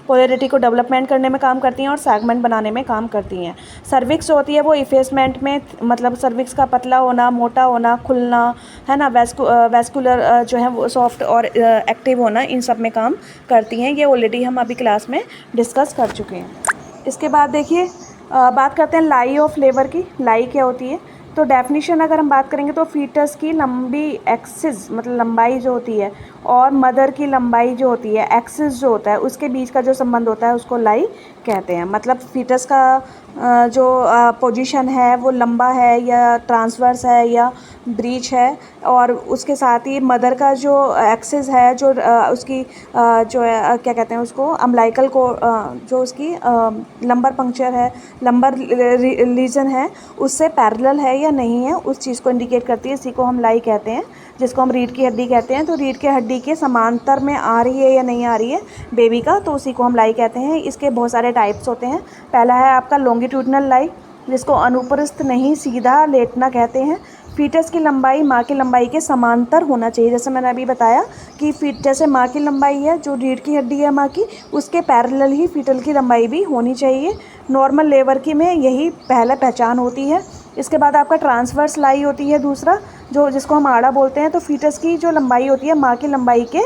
पोलैरिटी को डेवलपमेंट करने में काम करती हैं और सेगमेंट बनाने में काम करती हैं। सर्विक्स जो होती है वो इफेसमेंट में, मतलब सर्विक्स का पतला होना, मोटा होना, खुलना, है ना, वेस्कुलर जो है वो सॉफ्ट और एक्टिव होना, इन सब में काम करती हैं। ये ऑलरेडी हम अभी क्लास में डिस्कस कर चुके हैं। इसके बाद देखिए बात करते हैं लाई ऑफ लेबर की। लाई क्या होती है, तो डेफिनेशन अगर हम बात करेंगे तो फीटस की लंबी एक्सिस, मतलब लंबाई जो होती है, और मदर की लंबाई जो होती है, एक्सिस जो होता है, उसके बीच का जो संबंध होता है उसको लाई कहते हैं। मतलब फीटस का जो पोजीशन है वो लंबा है या ट्रांसवर्स है या ब्रीच है, और उसके साथ ही मदर का जो एक्सिस है, जो उसकी जो है क्या कहते हैं उसको, अम्लाइकल को, जो उसकी लंबर पंक्चर है, लंबर रीजन है, उससे पैरेलल है या नहीं है, उस चीज़ को इंडिकेट करती है। इसी को हम लाई कहते हैं, जिसको हम रीढ़ की हड्डी कहते हैं। तो रीढ़ की हड्डी के समांतर में आ रही है या नहीं आ रही है बेबी का, तो उसी को हम लाई कहते हैं। इसके बहुत सारे टाइप्स होते हैं। पहला है आपका लॉन्गिट्यूडनल लाई, जिसको अनुप्रस्थ नहीं सीधा लेटना कहते हैं। फीटस की लंबाई माँ की लंबाई के समांतर होना चाहिए, जैसे मैंने अभी बताया कि जैसे माँ की लंबाई है, जो रीढ़ की हड्डी है माँ की, उसके पैरेलल ही फीटल की लंबाई भी होनी चाहिए। नॉर्मल लेबर की में यही पहला पहचान होती है। इसके बाद आपका ट्रांसवर्स लाई होती है दूसरा, जो जिसको हम आड़ा बोलते हैं। तो फीटस की जो लंबाई होती है माँ की लंबाई के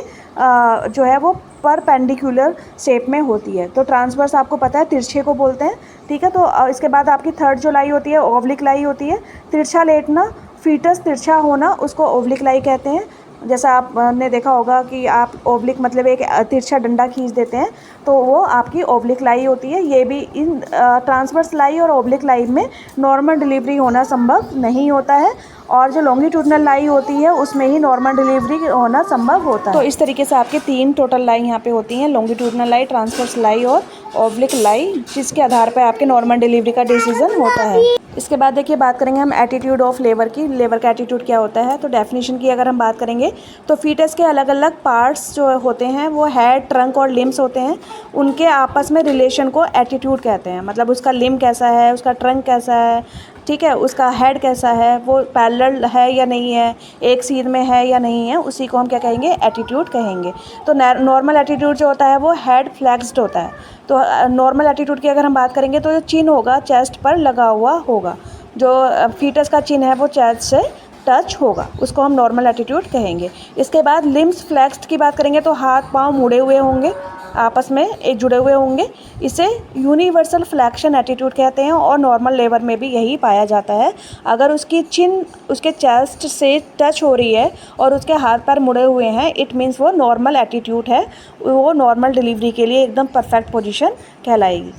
जो है वो परपेंडिकुलर शेप में होती है। तो ट्रांसवर्स आपको पता है तिरछे को बोलते हैं, ठीक है। तो इसके बाद आपकी थर्ड जो लाई होती है ओब्लिक लाई होती है। तिरछा लेटना, फीटस तिरछा होना, उसको ओब्लिक लाई कहते हैं। जैसा आपने देखा होगा कि आप ओब्लिक मतलब एक तिरछा डंडा खींच देते हैं, तो वो आपकी ओब्लिक लाई होती है। ये भी इन ट्रांसवर्स लाई और ओब्लिक लाई में नॉर्मल डिलीवरी होना संभव नहीं होता है, और जो लॉन्गिट्यूडनल लाई होती है उसमें ही नॉर्मल डिलीवरी होना संभव होता है। तो इस तरीके से आपके 3 टोटल लाई यहाँ पे होती हैं, लॉन्गिट्यूडनल लाई, ट्रांसवर्स लाई और ओब्लिक लाई, जिसके आधार पर आपके नॉर्मल डिलीवरी का डिसीजन होता है। इसके बाद देखिए बात करेंगे हम एटीट्यूड ऑफ लेबर की। लेबर का एटीट्यूड क्या होता है, तो डेफिनेशन की अगर हम बात करेंगे तो फीटस के अलग अलग पार्ट्स जो होते हैं वो हेड, ट्रंक और लिम्स होते हैं। उनके आपस में रिलेशन को एटीट्यूड कहते हैं। मतलब उसका लिम कैसा है, उसका ट्रंक कैसा है, ठीक है, उसका हेड कैसा है, वो पैरेलल है या नहीं है, एक सीध में है या नहीं है, उसी को हम क्या कहेंगे, एटीट्यूड कहेंगे। तो नॉर्मल एटीट्यूड जो होता है वो हेड फ्लैक्स्ड होता है। तो नॉर्मल एटीट्यूड की अगर हम बात करेंगे तो जो चिन्ह होगा चेस्ट पर लगा हुआ होगा, जो फीटस का चिन्ह है वो चेस्ट से टच होगा, उसको हम नॉर्मल एटीट्यूड कहेंगे। इसके बाद लिम्स फ्लैक्स्ड की बात करेंगे तो हाथ पांव मुड़े हुए होंगे, आपस में एक जुड़े हुए होंगे। इसे यूनिवर्सल फ्लेक्शन एटीट्यूड कहते हैं और नॉर्मल लेबर में भी यही पाया जाता है। अगर उसकी चिन उसके चेस्ट से टच हो रही है और उसके हाथ पैर मुड़े हुए हैं, इट मीन्स वो नॉर्मल एटीट्यूड है, वो नॉर्मल डिलीवरी के लिए एकदम परफेक्ट पोजीशन कहलाएगी।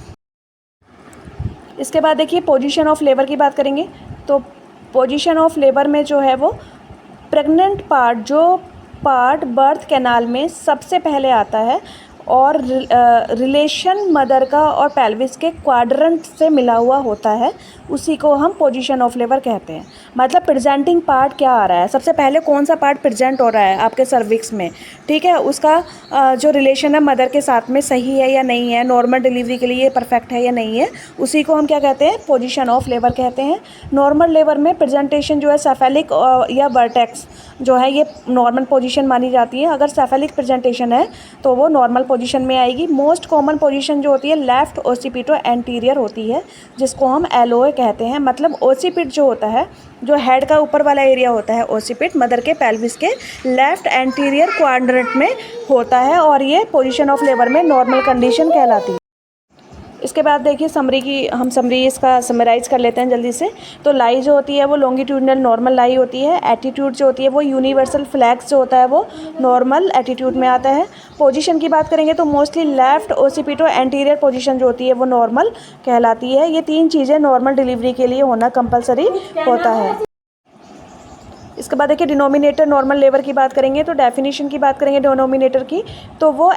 इसके बाद देखिए पोजीशन ऑफ लेबर की बात करेंगे। तो पोजीशन ऑफ लेबर में जो है वो प्रेग्नेंट पार्ट, जो पार्ट बर्थ कैनाल में सबसे पहले आता है और रिलेशन मदर का और पेल्विस के क्वाड्रेंट से मिला हुआ होता है, उसी को हम पोजीशन ऑफ लेबर कहते हैं। मतलब प्रेजेंटिंग पार्ट क्या आ रहा है, सबसे पहले कौन सा पार्ट प्रेजेंट हो रहा है आपके सर्विक्स में, ठीक है, उसका जो रिलेशन है मदर के साथ में सही है या नहीं है, नॉर्मल डिलीवरी के लिए परफेक्ट है या नहीं है, उसी को हम क्या कहते हैं, पोजीशन ऑफ लेबर कहते हैं। नॉर्मल लेबर में प्रेजेंटेशन जो है सेफेलिक या वर्टेक्स जो है ये नॉर्मल पोजीशन मानी जाती है। अगर सेफेलिक प्रेजेंटेशन है तो वो नॉर्मल पोजीशन में आएगी। मोस्ट कॉमन पोजीशन जो होती है लेफ्ट ओसिपिटो एंटीरियर होती है, जिसको हम एलओए कहते हैं। मतलब ओसिपिट जो होता है, जो हेड का ऊपर वाला एरिया होता है, ओसिपिट मदर के पेल्विस के लेफ्ट एंटीरियर क्वाड्रेंट में होता है और ये पोजीशन ऑफ लेबर में नॉर्मल कंडीशन कहलाती है। इसके बाद देखिए समरी इसका समराइज़ कर लेते हैं जल्दी से। तो लाई जो होती है वो लॉन्गिट्यूडनल नॉर्मल लाई होती है। एटीट्यूड जो होती है वो यूनिवर्सल फ्लैक्स जो होता है वो नॉर्मल एटीट्यूड में आता है। पोजीशन की बात करेंगे तो मोस्टली लेफ्ट ओसिपिटो एंटीरियर पोजीशन जो होती है वो नॉर्मल कहलाती है। ये 3 चीज़ें नॉर्मल डिलीवरी के लिए होना कंपलसरी होता है। इसके बाद देखिए डिनोमिनेटर नॉर्मल लेबर की बात करेंगे। तो डेफिनेशन की बात करेंगे डिनोमिनेटर की, तो वो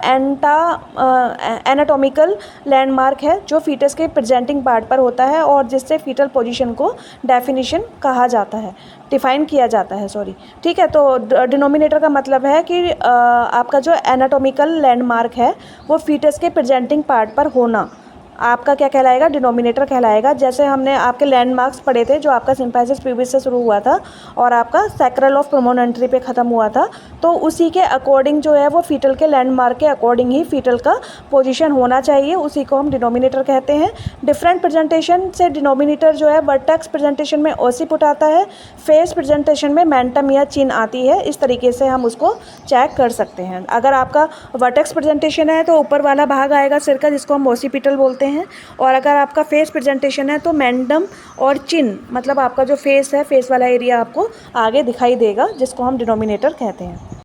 एनाटॉमिकल लैंडमार्क है जो फीटस के प्रेजेंटिंग पार्ट पर होता है और जिससे फीटल पोजीशन को डेफिनेशन कहा जाता है, डिफाइन किया जाता है, सॉरी, ठीक है। तो डिनोमिनेटर का मतलब है कि आपका जो एनाटॉमिकल लैंडमार्क है वो फीटस के प्रेजेंटिंग पार्ट पर होना आपका क्या कहलाएगा, डिनोमिनेटर कहलाएगा। जैसे हमने आपके लैंडमार्क्स पढ़े थे, जो आपका सिम्फाइसिस प्यूबिस से शुरू हुआ था और आपका सैक्रल ऑफ प्रोमोनेंट्री पे ख़त्म हुआ था, तो उसी के अकॉर्डिंग जो है वो फीटल के लैंडमार्क के अकॉर्डिंग ही फीटल का पोजीशन होना चाहिए, उसी को हम डिनोमिनेटर कहते हैं। डिफरेंट प्रेजेंटेशन से डिनोमिनेटर जो है वर्टेक्स प्रेजेंटेशन में ओसिपुट आता है, फेस प्रेजेंटेशन में मैंटम या चिन आती है। इस तरीके से हम उसको चेक कर सकते हैं। अगर आपका वर्टेक्स प्रेजेंटेशन है तो ऊपर वाला भाग आएगा सिर का, जिसको हम ओसिपिटल बोलते हैं, और अगर आपका फेस प्रेजेंटेशन है तो मैंडम और चिन, मतलब आपका जो फेस है, फेस वाला एरिया आपको आगे दिखाई देगा, जिसको हम डिनोमिनेटर कहते हैं।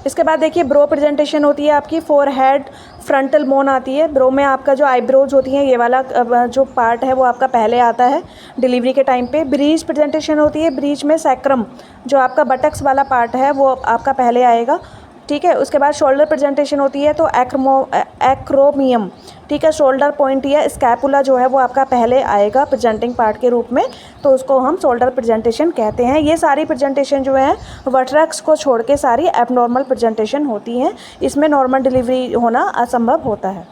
इसके बाद देखिए ब्रो प्रेजेंटेशन होती है आपकी, फोरहेड फ्रंटल बोन आती है। ब्रो में आपका जो आईब्रोज होती हैं, ये वाला जो पार्ट है वो आपका पहले आता है डिलीवरी के टाइम पे। ब्रीच प्रेजेंटेशन होती है, ब्रीच में सैक्रम जो आपका बटक्स वाला पार्ट है वो आपका पहले आएगा, ठीक है। उसके बाद शोल्डर प्रेजेंटेशन होती है तो एक्रोमियम, ठीक है, शोल्डर पॉइंट या स्कैपुला जो है वो आपका पहले आएगा प्रेजेंटिंग पार्ट के रूप में, तो उसको हम शोल्डर प्रेजेंटेशन कहते हैं। ये सारी प्रेजेंटेशन जो है वर्टेक्स को छोड़ के सारी एबनॉर्मल प्रेजेंटेशन होती हैं, इसमें नॉर्मल डिलीवरी होना असंभव होता है।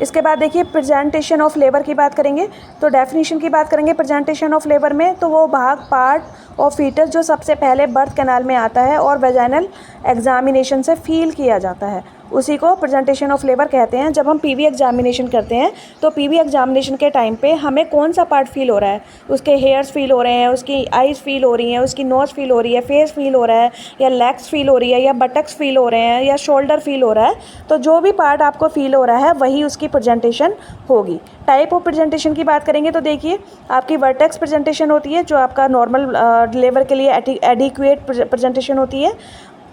इसके बाद देखिए प्रेजेंटेशन ऑफ लेबर की बात करेंगे। तो डेफिनेशन की बात करेंगे प्रेजेंटेशन ऑफ लेबर में, तो वो भाग पार्ट ऑफ फीटस जो सबसे पहले बर्थ कैनाल में आता है और वेजाइनल एग्जामिनेशन से फील किया जाता है, उसी को प्रेजेंटेशन ऑफ लेबर कहते हैं। जब हम पीवी एग्जामिनेशन करते हैं तो पीवी एग्जामिनेशन के टाइम पे हमें कौन सा पार्ट फील हो रहा है, उसके हेयर्स फील हो रहे हैं, उसकी आईज़ फील हो रही हैं, उसकी नोज़ फील हो रही है, फेस फील हो रहा है, या लेग्स फील हो रही है, या बटक्स फील हो रहे हैं, या शोल्डर फील हो रहा है, तो जो भी पार्ट आपको फील हो रहा है वही उसकी प्रेजेंटेशन होगी। टाइप ऑफ प्रेजेंटेशन की बात करेंगे तो देखिए आपकी वर्टेक्स प्रेजेंटेशन होती है जो आपका नॉर्मल लेबर के लिए एडिक्वेट प्रेजेंटेशन होती है।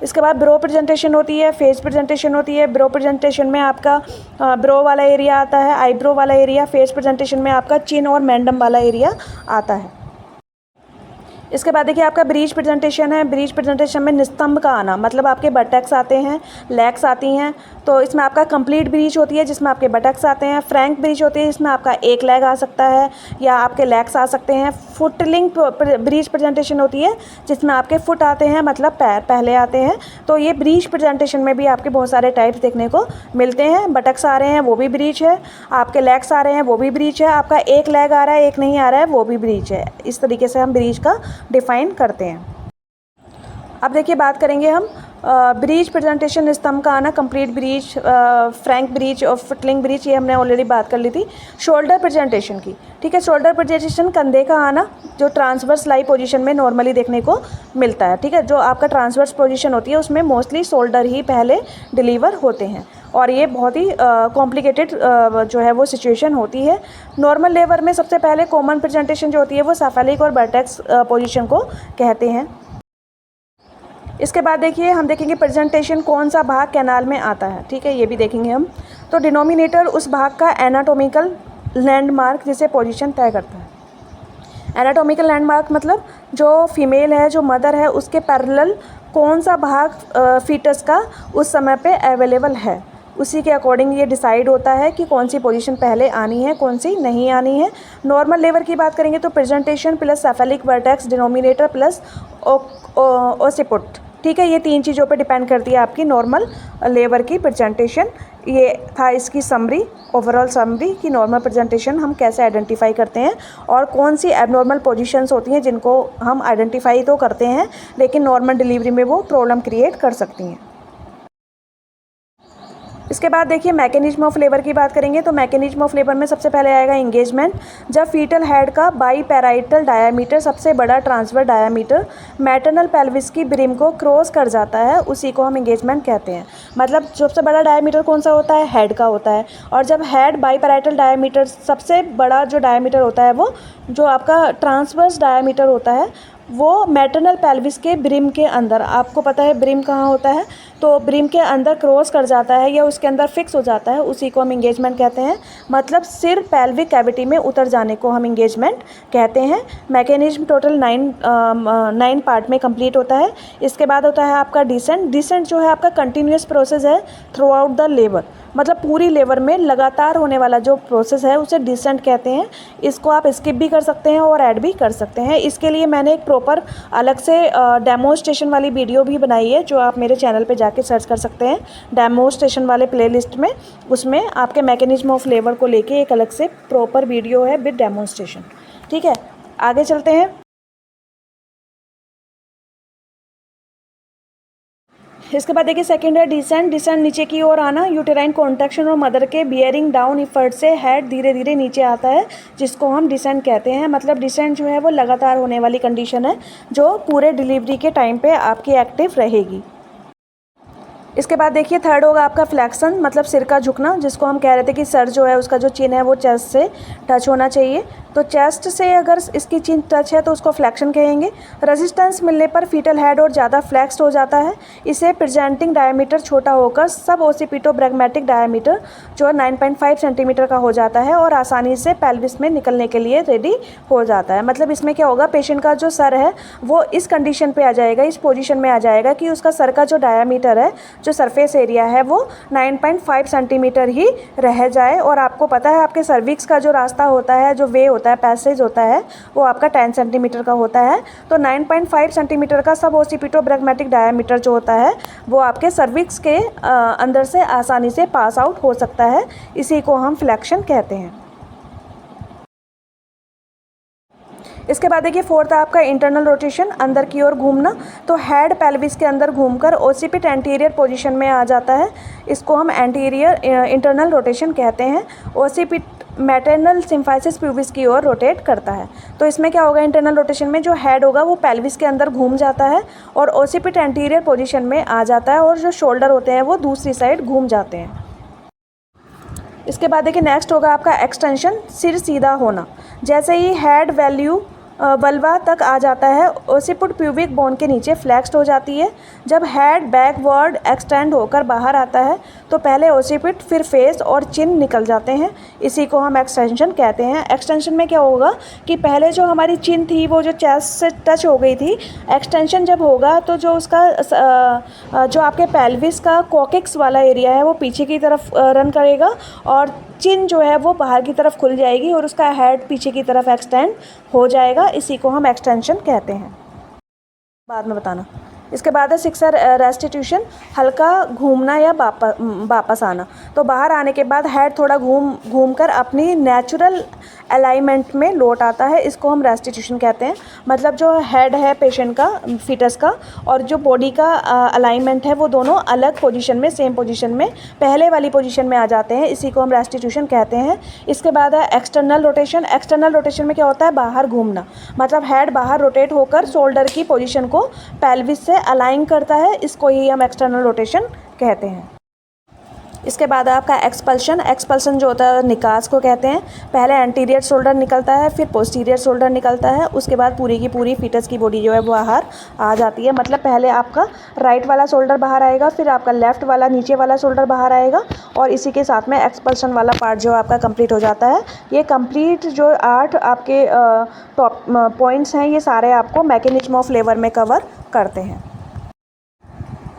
इसके बाद ब्रो प्रेजेंटेशन होती है, फेस प्रेजेंटेशन होती है। ब्रो प्रेजेंटेशन में आपका ब्रो वाला एरिया आता है, आईब्रो वाला एरिया। फेस प्रेजेंटेशन में आपका चिन और मैंडम वाला एरिया आता है। इसके बाद देखिए आपका ब्रीच प्रेजेंटेशन है। ब्रीच प्रेजेंटेशन में निस्तंभ का आना, मतलब आपके बटक्स आते हैं, लेग्स आती हैं, तो इसमें आपका कंप्लीट ब्रीच होती है जिसमें आपके बटक्स आते हैं। फ्रैंक ब्रीच होती है जिसमें आपका एक लेग आ सकता है या आपके लेग्स आ सकते हैं। फुटलिंग ब्रीच प्रेजेंटेशन होती है जिसमें आपके फुट आते हैं, मतलब पैर पहले आते हैं। तो ये ब्रीच प्रेजेंटेशन में भी आपके बहुत सारे टाइप्स देखने को मिलते हैं। बटक्स आ रहे हैं वो भी ब्रीच है, आपके लेग्स आ रहे हैं वो भी ब्रीच है, आपका एक लेग आ रहा है एक नहीं आ रहा है वो भी ब्रीच है। इस तरीके से हम ब्रीच का डिफाइन करते हैं। अब देखिए बात करेंगे हम ब्रीच प्रेजेंटेशन, स्तंभ का आना, कंप्लीट ब्रीच, फ्रैंक ब्रीच और फिटलिंग ब्रीच, ये हमने ऑलरेडी बात कर ली थी। शोल्डर प्रेजेंटेशन की, ठीक है, शोल्डर प्रेजेंटेशन कंधे का आना जो ट्रांसवर्स लाई पोजीशन में नॉर्मली देखने को मिलता है, ठीक है। जो आपका ट्रांसवर्स पोजीशन होती है उसमें मोस्टली शोल्डर ही पहले डिलीवर होते हैं और ये बहुत ही कॉम्प्लिकेटेड जो है वो सिचुएशन होती है। नॉर्मल लेबर में सबसे पहले कॉमन प्रेजेंटेशन जो होती है वो सेफेलिक और वर्टेक्स पोजीशन को कहते हैं। इसके बाद देखिए हम देखेंगे प्रेजेंटेशन कौन सा भाग कैनाल में आता है, ठीक है, ये भी देखेंगे हम। तो डिनोमिनेटर उस भाग का एनाटोमिकल लैंडमार्क जिसे पोजीशन तय करता है। एनाटोमिकल लैंडमार्क मतलब जो फीमेल है, जो मदर है, उसके पैरेलल कौन सा भाग फीटस का उस समय पे अवेलेबल है, उसी के अकॉर्डिंग ये डिसाइड होता है कि कौन सी पोजीशन पहले आनी है, कौन सी नहीं आनी है। नॉर्मल लेबर की बात करेंगे तो presentation plus cephalic vertex denominator plus occiput, ठीक है, ये 3 चीज़ों पे डिपेंड करती है आपकी नॉर्मल लेबर की प्रेजेंटेशन। ये था इसकी समरी, ओवरऑल समरी कि नॉर्मल प्रेजेंटेशन हम कैसे आइडेंटिफाई करते हैं और कौन सी एबनॉर्मल पोजीशंस होती हैं जिनको हम आइडेंटिफाई तो करते हैं लेकिन नॉर्मल डिलीवरी में वो प्रॉब्लम क्रिएट कर सकती हैं। इसके बाद देखिए मैकेनिज्म ऑफ लेबर की बात करेंगे तो मैकेनिज्म ऑफ लेबर में सबसे पहले आएगा इंगेजमेंट। जब फीटल हेड का बाई पैराइटल डायामीटर, सबसे बड़ा ट्रांसफर डायामीटर, मैटरनल पेल्विस की ब्रिम को क्रॉस कर जाता है, उसी को हम इंगेजमेंट कहते हैं। मतलब सबसे बड़ा डायामीटर कौन सा होता है, हेड का होता है। और जब हेड बाई पैराइटल डायामीटर, सबसे बड़ा जो डायामीटर होता है वो जो आपका ट्रांसवर्स डायामीटर होता है वो मैटरनल पेल्विस के ब्रिम के अंदर, आपको पता है ब्रिम कहाँ होता है, तो ब्रिम के अंदर क्रॉस कर जाता है या उसके अंदर फिक्स हो जाता है, उसी को हम इंगेजमेंट कहते हैं। मतलब सिर पेल्विक कैविटी में उतर जाने को हम इंगेजमेंट कहते हैं। मैकेनिज्म टोटल 9 पार्ट में कंप्लीट होता है। इसके बाद होता है आपका डिसेंट। डिसेंट जो है आपका कंटिन्यूस प्रोसेस है थ्रू आउट द लेबर, मतलब पूरी लेबर में लगातार होने वाला जो प्रोसेस है उसे डिसेंट कहते हैं। इसको आप स्किप भी कर सकते हैं और ऐड भी कर सकते हैं। इसके लिए मैंने एक प्रॉपर अलग से डेमोस्ट्रेशन वाली वीडियो भी बनाई है जो आप मेरे चैनल पे जाके सर्च कर सकते हैं डेमोस्ट्रेशन वाले प्लेलिस्ट में। उसमें आपके मैकेनिज्म ऑफ लेबर को लेके एक अलग से प्रॉपर वीडियो है विद डेमोस्ट्रेशन, ठीक है। आगे चलते हैं। इसके बाद देखिए सेकंड है डिसेंट। डिसेंट नीचे की ओर आना, यूटेराइन कॉन्ट्रैक्शन और मदर के बियरिंग डाउन इफर्ट से हेड धीरे धीरे नीचे आता है, जिसको हम डिसेंट कहते हैं। मतलब डिसेंट जो है वो लगातार होने वाली कंडीशन है जो पूरे डिलीवरी के टाइम पे आपकी एक्टिव रहेगी। इसके बाद देखिए थर्ड होगा आपका फ्लैक्सन, मतलब सिर का झुकना, जिसको हम कह रहे थे कि सर जो है उसका जो चिन है वो चेस्ट से टच होना चाहिए। तो चेस्ट से अगर इसकी चिन टच है तो उसको फ्लैक्शन कहेंगे। रेजिस्टेंस मिलने पर फीटल हेड और ज़्यादा फ्लैक्स्ड हो जाता है। इसे प्रेजेंटिंग डायमीटर छोटा होकर सब ओसिपिटो ब्रैगमेटिक डायमीटर जो 9.5 सेंटीमीटर का हो जाता है और आसानी से पेल्विस में निकलने के लिए रेडी हो जाता है। मतलब इसमें क्या होगा, पेशेंट का जो सर है वो इस कंडीशन पे आ जाएगा, इस पोजीशन में आ जाएगा कि उसका सर का जो डायमीटर है, जो सरफेस एरिया है वो 9.5 सेंटीमीटर ही रह जाए। और आपको पता है आपके सर्विक्स का जो रास्ता होता है, जो वे होता है, पैसेज होता है, वो आपका 10 सेंटीमीटर का होता है। तो 9.5 सेंटीमीटर का सब ओसिपिटो ब्रैगमेटिक डायमीटर जो होता है वो आपके सर्विक्स के अंदर से आसानी से पास आउट हो सकता है। इसी को हम फ्लैक्शन कहते हैं। इसके बाद देखिए फोर्थ आपका इंटरनल रोटेशन, अंदर की ओर घूमना। तो हेड पेल्विस के अंदर घूमकर ओसिपिट एंटीरियर पोजीशन में आ जाता है, इसको हम एंटीरियर इंटरनल रोटेशन कहते हैं। ओसिपिट मैटरनल सिम्फाइसिस प्यूबिस की ओर रोटेट करता है। तो इसमें क्या होगा, इंटरनल रोटेशन में जो हेड होगा वो पेल्विस के अंदर घूम जाता है और ओसिपिट एंटीरियर पोजीशन में आ जाता है और जो शोल्डर होते हैं वो दूसरी साइड घूम जाते हैं। इसके बाद देखिए नेक्स्ट होगा आपका एक्सटेंशन, सिर सीधा होना। जैसे ही हेड वैल्यू वल्वा तक आ जाता है, ओसिपुट प्यूबिक बोन के नीचे फ्लैक्स्ड हो जाती है। जब हेड बैकवर्ड एक्सटेंड होकर बाहर आता है तो पहले ओसिपिट फिर फेस और चिन निकल जाते हैं, इसी को हम एक्सटेंशन कहते हैं। एक्सटेंशन में क्या होगा कि पहले जो हमारी चिन थी वो जो चेस्ट से टच हो गई थी, एक्सटेंशन जब होगा तो जो उसका जो आपके पेल्विस का कॉकेक्स वाला एरिया है वो पीछे की तरफ रन करेगा और चिन जो है वो बाहर की तरफ खुल जाएगी और उसका हेड पीछे की तरफ एक्सटेंड हो जाएगा, इसी को हम एक्सटेंशन कहते हैं। बाद में बताना। इसके बाद है सिक्सर रेस्टिट्यूशन, हल्का घूमना या वापस आना। तो बाहर आने के बाद हेड थोड़ा घूम कर अपनी नेचुरल अलाइनमेंट में लोट आता है, इसको हम रेस्टिट्यूशन कहते हैं। मतलब जो हेड है पेशेंट का, फीटस का, और जो बॉडी का अलाइनमेंट है वो दोनों अलग पोजीशन में, सेम पोजीशन में, पहले वाली पोजीशन में आ जाते हैं, इसी को हम रेस्टिट्यूशन कहते हैं। इसके बाद है एक्सटर्नल रोटेशन। एक्सटर्नल रोटेशन में क्या होता है, बाहर घूमना, मतलब हेड बाहर रोटेट होकर शोल्डर की पोजीशन को पेल्विस से अलाइन करता है, इसको ही हम एक्सटर्नल रोटेशन कहते हैं। इसके बाद आपका एक्सपल्शन। एक्सपल्शन जो होता है निकास को कहते हैं। पहले एंटीरियर शोल्डर निकलता है, फिर पोस्टीरियर शोल्डर निकलता है, उसके बाद पूरी की पूरी फीटस की बॉडी जो है वो बाहर आ जाती है। मतलब पहले आपका राइट वाला शोल्डर बाहर आएगा, फिर आपका लेफ़्ट वाला नीचे वाला शोल्डर बाहर आएगा, और इसी के साथ में एक्सपल्शन वाला पार्ट जो आपका कंप्लीट हो जाता है। ये कंप्लीट जो 8 आपके टॉप पॉइंट्स हैं, ये सारे आपको मैकेनिज्म ऑफ लेबर में कवर करते हैं।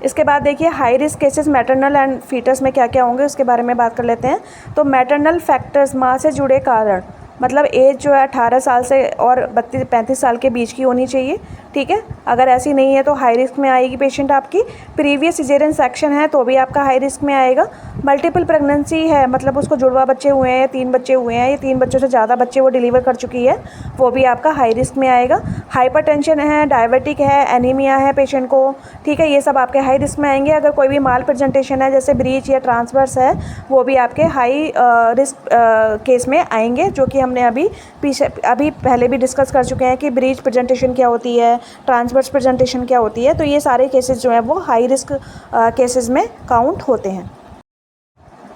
इसके बाद देखिए high risk cases maternal and fetus में क्या क्या होंगे उसके बारे में बात कर लेते हैं। तो मैटरनल फैक्टर्स, माँ से जुड़े कारण, मतलब एज जो है 18 साल से और 32-35 साल के बीच की होनी चाहिए, ठीक है। अगर ऐसी नहीं है तो हाई रिस्क में आएगी पेशेंट आपकी। प्रीवियस सिजेरियन सेक्शन है तो भी आपका हाई रिस्क में आएगा। मल्टीपल प्रेगनेंसी है, मतलब उसको जुड़वा बच्चे हुए हैं, 3 बच्चे हुए हैं, या 3 बच्चों से ज़्यादा बच्चे वो डिलीवर कर चुकी है, वो भी आपका हाई रिस्क में आएगा। हाइपरटेंशन है, डायबिटिक है, एनीमिया है पेशेंट को, ठीक है, ये सब आपके हाई रिस्क में आएंगे। अगर कोई भी माल प्रेजेंटेशन है जैसे ब्रीच या ट्रांसवर्स है, वो भी आपके हाई रिस्क केस में आएंगे, जो कि हमने अभी पहले भी डिस्कस कर चुके हैं कि ब्रीच प्रेजेंटेशन क्या होती है, ट्रांसवर्स प्रेजेंटेशन क्या होती है। तो ये सारे केसेस जो हैं वो हाई रिस्क केसेस में काउंट होते हैं।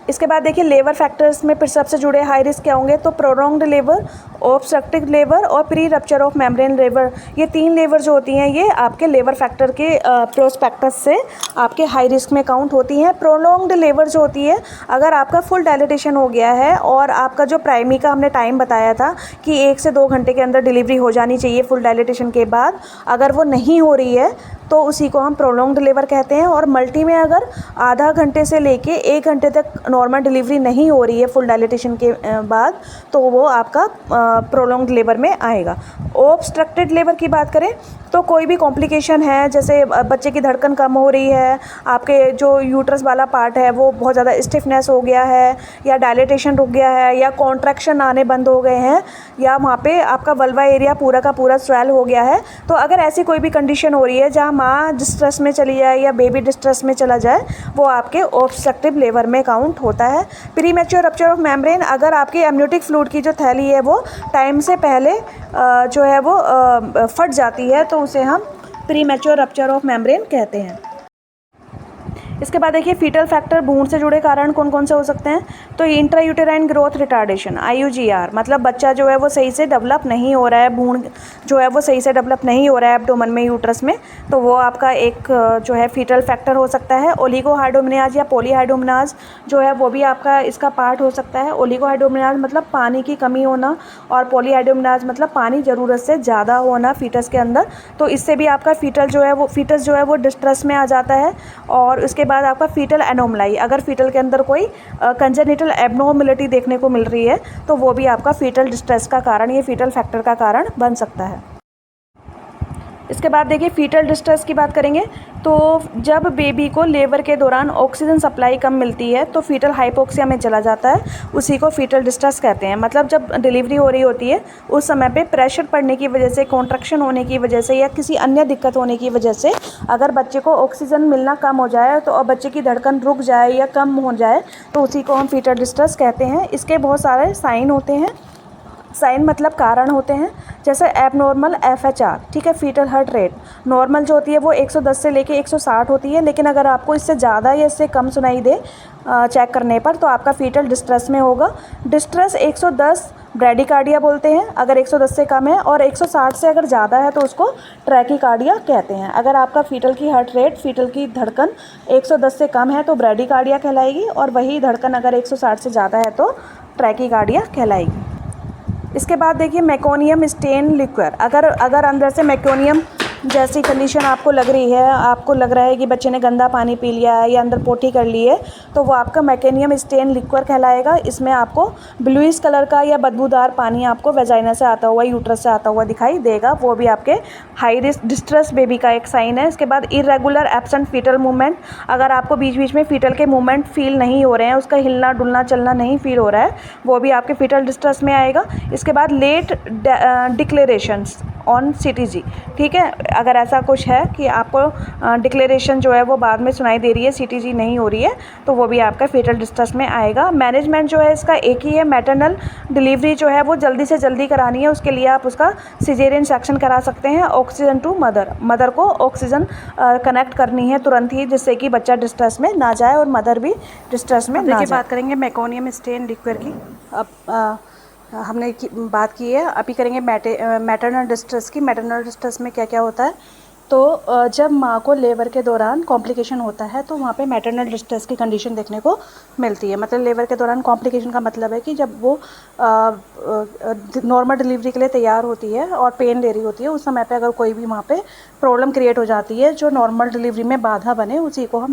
इसके बाद देखिए लेबर फैक्टर्स में फिर सबसे जुड़े हाई रिस्क क्या होंगे, तो प्रोलॉन्ग्ड लेबर, ऑब्स्ट्रक्टिव लेबर और pre rupture of membrane labour. ये 3 लेबर जो होती हैं ये आपके लेबर फैक्टर के प्रोस्पेक्टस से आपके हाई रिस्क में काउंट होती हैं। प्रोलॉन्ग्ड लेबर जो होती है, अगर आपका फुल डायलिटेशन हो गया है और आपका जो प्राइमी का हमने टाइम बताया था कि 1 से 2 घंटे के अंदर डिलीवरी हो जानी चाहिए फुल डायलिटेशन के बाद, अगर वो नहीं हो रही है तो उसी को हम प्रोलॉन्ग्ड लेबर कहते हैं। और मल्टी में अगर आधा घंटे से लेके 1 घंटे तक नॉर्मल डिलीवरी नहीं हो रही है फुल डायलिटेशन के बाद, तो वो आपका प्रोलॉन्ग्ड लेबर में आएगा। ऑब्स्ट्रक्टेड लेबर की बात करें तो कोई भी कॉम्प्लिकेशन है, जैसे बच्चे की धड़कन कम हो रही है, आपके जो यूट्रस वाला पार्ट है वो बहुत ज़्यादा स्टिफनेस हो गया है, या डायलिटेशन रुक गया है, या कॉन्ट्रैक्शन आने बंद हो गए हैं, या वहाँ पे आपका वल्वा एरिया पूरा का पूरा स्वेल हो गया है, तो अगर ऐसी कोई भी कंडीशन हो रही है जहाँ माँ डिस्ट्रेस में चली जाए या बेबी डिस्ट्रेस में चला जाए, वो आपके ऑब्स्ट्रक्टिव लेबर में काउंट होता है। प्रीमैच्योर रप्चर ऑफ मेम्ब्रेन, अगर आपकी एमनियोटिक फ्लूइड की जो थैली है वो टाइम से पहले जो है वो फट जाती है, तो उसे हम प्रीमैच्योर रप्चर ऑफ मेम्ब्रेन कहते हैं। इसके बाद देखिए फीटल फैक्टर, भ्रूण से जुड़े कारण कौन कौन से हो सकते हैं, तो इंट्रायूटेराइन ग्रोथ रिटार्डेशन IUGR, मतलब बच्चा जो है वो सही से डेवलप नहीं हो रहा है, भ्रूण जो है वो सही से डेवलप नहीं हो रहा है एब्डोमेन में, यूट्रस में, तो वो आपका एक जो है फीटल फैक्टर हो सकता है। ओलिगोहाइड्रोमनियाज या पॉलीहाइड्रोमनियाज जो है वो भी आपका इसका पार्ट हो सकता है। ओलिगोहाइड्रोमनियाज मतलब पानी की कमी होना, और पॉलीहाइड्रोमनियाज मतलब पानी ज़रूरत से ज़्यादा होना फीटस के अंदर, तो इससे भी आपका फीटस जो है वो डिस्ट्रेस में आ जाता है। और उसके बाद आपका फीटल एनोमलाई, अगर फीटल के अंदर कोई कंजेनिटल एबनॉर्मलिटी देखने को मिल रही है तो वो भी आपका फीटल डिस्ट्रेस का कारण, ये फीटल फैक्टर का कारण बन सकता है। इसके बाद देखिए फीटल डिस्ट्रेस की बात करेंगे तो जब बेबी को लेबर के दौरान ऑक्सीजन सप्लाई कम मिलती है तो फीटल हाइपोक्सिया में चला जाता है, उसी को फीटल डिस्ट्रेस कहते हैं। मतलब जब डिलीवरी हो रही होती है उस समय पे प्रेशर पड़ने की वजह से, कॉन्ट्रैक्शन होने की वजह से, या किसी अन्य दिक्कत होने की वजह से अगर बच्चे को ऑक्सीजन मिलना कम हो जाए तो बच्चे की धड़कन रुक जाए या कम हो जाए, तो उसी को हम फीटल डिस्ट्रेस कहते हैं। इसके बहुत सारे साइन होते हैं, साइन मतलब कारण होते हैं, जैसे एबनॉर्मल FHR, ठीक है, फीटल हार्ट रेट नॉर्मल जो होती है वो 110 से लेके 160 होती है, लेकिन अगर आपको इससे ज़्यादा या इससे कम सुनाई दे चेक करने पर तो आपका फीटल डिस्ट्रेस में होगा। डिस्ट्रेस 110 ब्रैडीकार्डिया बोलते हैं अगर 110 से कम है, और 160 से अगर ज़्यादा है तो उसको ट्रैकीकार्डिया कहते हैं। अगर आपका फीटल की हार्ट रेट, फीटल की धड़कन 110 से कम है तो ब्रैडीकार्डिया कहलाएगी, और वही धड़कन अगर 160 से ज़्यादा है तो ट्रैकीकार्डिया कहलाएगी। इसके बाद देखिए मेकोनियम स्टेन लिक्विड, अगर अंदर से मेकोनियम जैसी कंडीशन आपको लग रही है, आपको लग रहा है कि बच्चे ने गंदा पानी पी लिया है या अंदर पोटी कर ली है, तो वो आपका मेकेनियम स्टेन लिक्विड कहलाएगा। इसमें आपको ब्लूइश कलर का या बदबूदार पानी आपको वेजाइना से आता हुआ, यूट्रस से आता हुआ दिखाई देगा। वो भी आपके हाई रिस्क डिस्ट्रेस बेबी का एक साइन है। इसके बाद इरेगुलर एब्सेंट फीटल मूवमेंट, अगर आपको बीच बीच में फीटल के मूवमेंट फील नहीं हो रहे हैं, उसका हिलना डुलना चलना नहीं फील हो रहा है, वो भी आपके फीटल डिस्ट्रेस में आएगा। इसके बाद लेट डिक्लेरेशंस ऑन CTG, ठीक है, अगर ऐसा कुछ है कि आपको डिक्लेरेशन जो है वो बाद में सुनाई दे रही है, CTG नहीं हो रही है, तो वो भी आपका फीटल डिस्ट्रेस में आएगा। मैनेजमेंट जो है इसका एक ही है, मैटरनल डिलीवरी जो है वो जल्दी से जल्दी करानी है, उसके लिए आप उसका सिजेरियन सेक्शन करा सकते हैं। ऑक्सीजन टू मदर को ऑक्सीजन कनेक्ट करनी है तुरंत ही, जिससे कि बच्चा डिस्ट्रेस में ना जाए और मदर भी डिस्ट्रेस में ना जाए। बात करेंगे मेकोनियम स्टेन लिक्विड की। अब हमने बात की है, अभी करेंगे मैटरनल डिस्ट्रेस की। मैटरनल डिस्ट्रेस में क्या क्या होता है, तो जब माँ को लेबर के दौरान कॉम्प्लिकेशन होता है तो वहाँ पे मैटरनल डिस्ट्रेस की कंडीशन देखने को मिलती है। मतलब लेबर के दौरान कॉम्प्लिकेशन का मतलब है कि जब वो नॉर्मल डिलीवरी के लिए तैयार होती है और पेन ले रही होती है, उस समय पे अगर कोई भी वहाँ पे प्रॉब्लम क्रिएट हो जाती है जो नॉर्मल डिलीवरी में बाधा बने, उसी को हम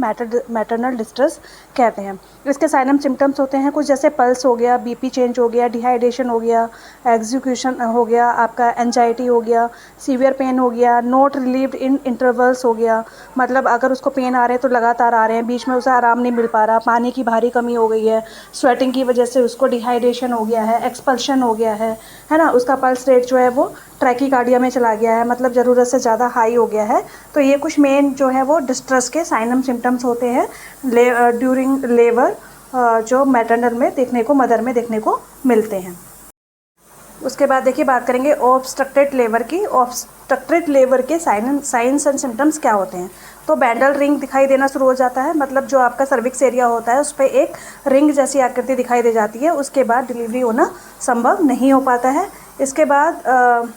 मैटरनल डिस्ट्रेस कहते हैं। इसके साइनम सिम्टम्स होते हैं कुछ, जैसे पल्स हो गया, BP चेंज हो गया, डिहाइड्रेशन हो गया, एग्जीक्यूशन हो गया, आपका एंजाइटी हो गया, सीवियर पेन हो गया, नॉट रिलीव्ड इन इंटरवल्स हो गया। मतलब अगर उसको पेन आ रहे हैं तो लगातार आ रहे हैं, बीच में उसे आराम नहीं मिल पा रहा, पानी की भारी कमी हो गई है, स्वेटिंग की वजह से उसको डिहाइड्रेशन हो गया है, एक्सपल्शन हो गया है ना, उसका पल्स रेट जो है वो ट्रैकीकार्डिया में चला गया है, मतलब ज़रूरत से ज़्यादा हाई हो गया है। तो ये कुछ मेन जो है वो डिस्ट्रेस के साइनम सिम्टम्स होते हैं ड्यूरिंग लेबर, जो मैटरनल में देखने को, मदर में देखने को मिलते हैं। उसके बाद देखिए बात करेंगे ऑब्स्ट्रक्टेड लेबर की। ऑब्स्ट्रक्टेड लेबर के साइंस एंड सिम्टम्स क्या होते हैं, तो बैंडल रिंग दिखाई देना शुरू हो जाता है, मतलब जो आपका सर्विक्स एरिया होता है उस पर एक रिंग जैसी आकृति दिखाई दे जाती है। उसके बाद डिलीवरी होना संभव नहीं हो पाता है। इसके बाद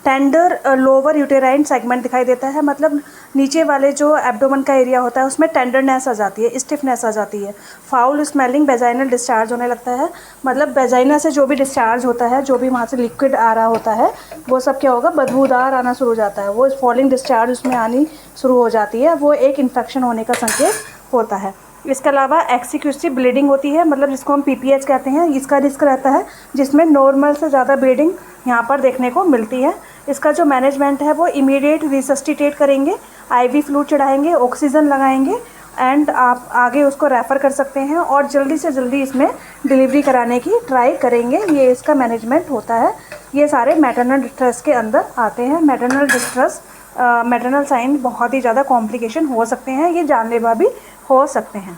टेंडर लोअर यूटेराइन सेगमेंट दिखाई देता है, मतलब नीचे वाले जो एब्डोमेन का एरिया होता है उसमें टेंडरनेस आ जाती है, स्टिफनेस आ जाती है। फाउल स्मेलिंग वेजाइनल डिस्चार्ज होने लगता है, मतलब वेजाइना से जो भी डिस्चार्ज होता है, जो भी वहाँ से लिक्विड आ रहा होता है, वो सब क्या होगा, बदबूदार आना शुरू हो जाता है, वो फॉलिंग डिस्चार्ज उसमें आनी शुरू हो जाती है, वो एक इन्फेक्शन होने का संकेत होता है। इसके अलावा एक्सिक्यूटिव ब्लीडिंग होती है, मतलब जिसको हम PPH कहते हैं, इसका रिस्क रहता है, जिसमें नॉर्मल से ज़्यादा ब्लीडिंग यहाँ पर देखने को मिलती है। इसका जो मैनेजमेंट है वो इमीडिएट रिसस्टिटेट करेंगे, IV फ्लूइड चढ़ाएंगे, ऑक्सीजन लगाएंगे एंड आप आगे उसको रेफ़र कर सकते हैं और जल्दी से जल्दी इसमें डिलीवरी कराने की ट्राई करेंगे। ये इसका मैनेजमेंट होता है। ये सारे मैटरनल डिस्ट्रेस के अंदर आते हैं। मैटरनल डिस्ट्रेस, मैटरनल साइन बहुत ही ज़्यादा कॉम्प्लिकेशन हो सकते हैं, ये जानलेवा भी हो सकते हैं।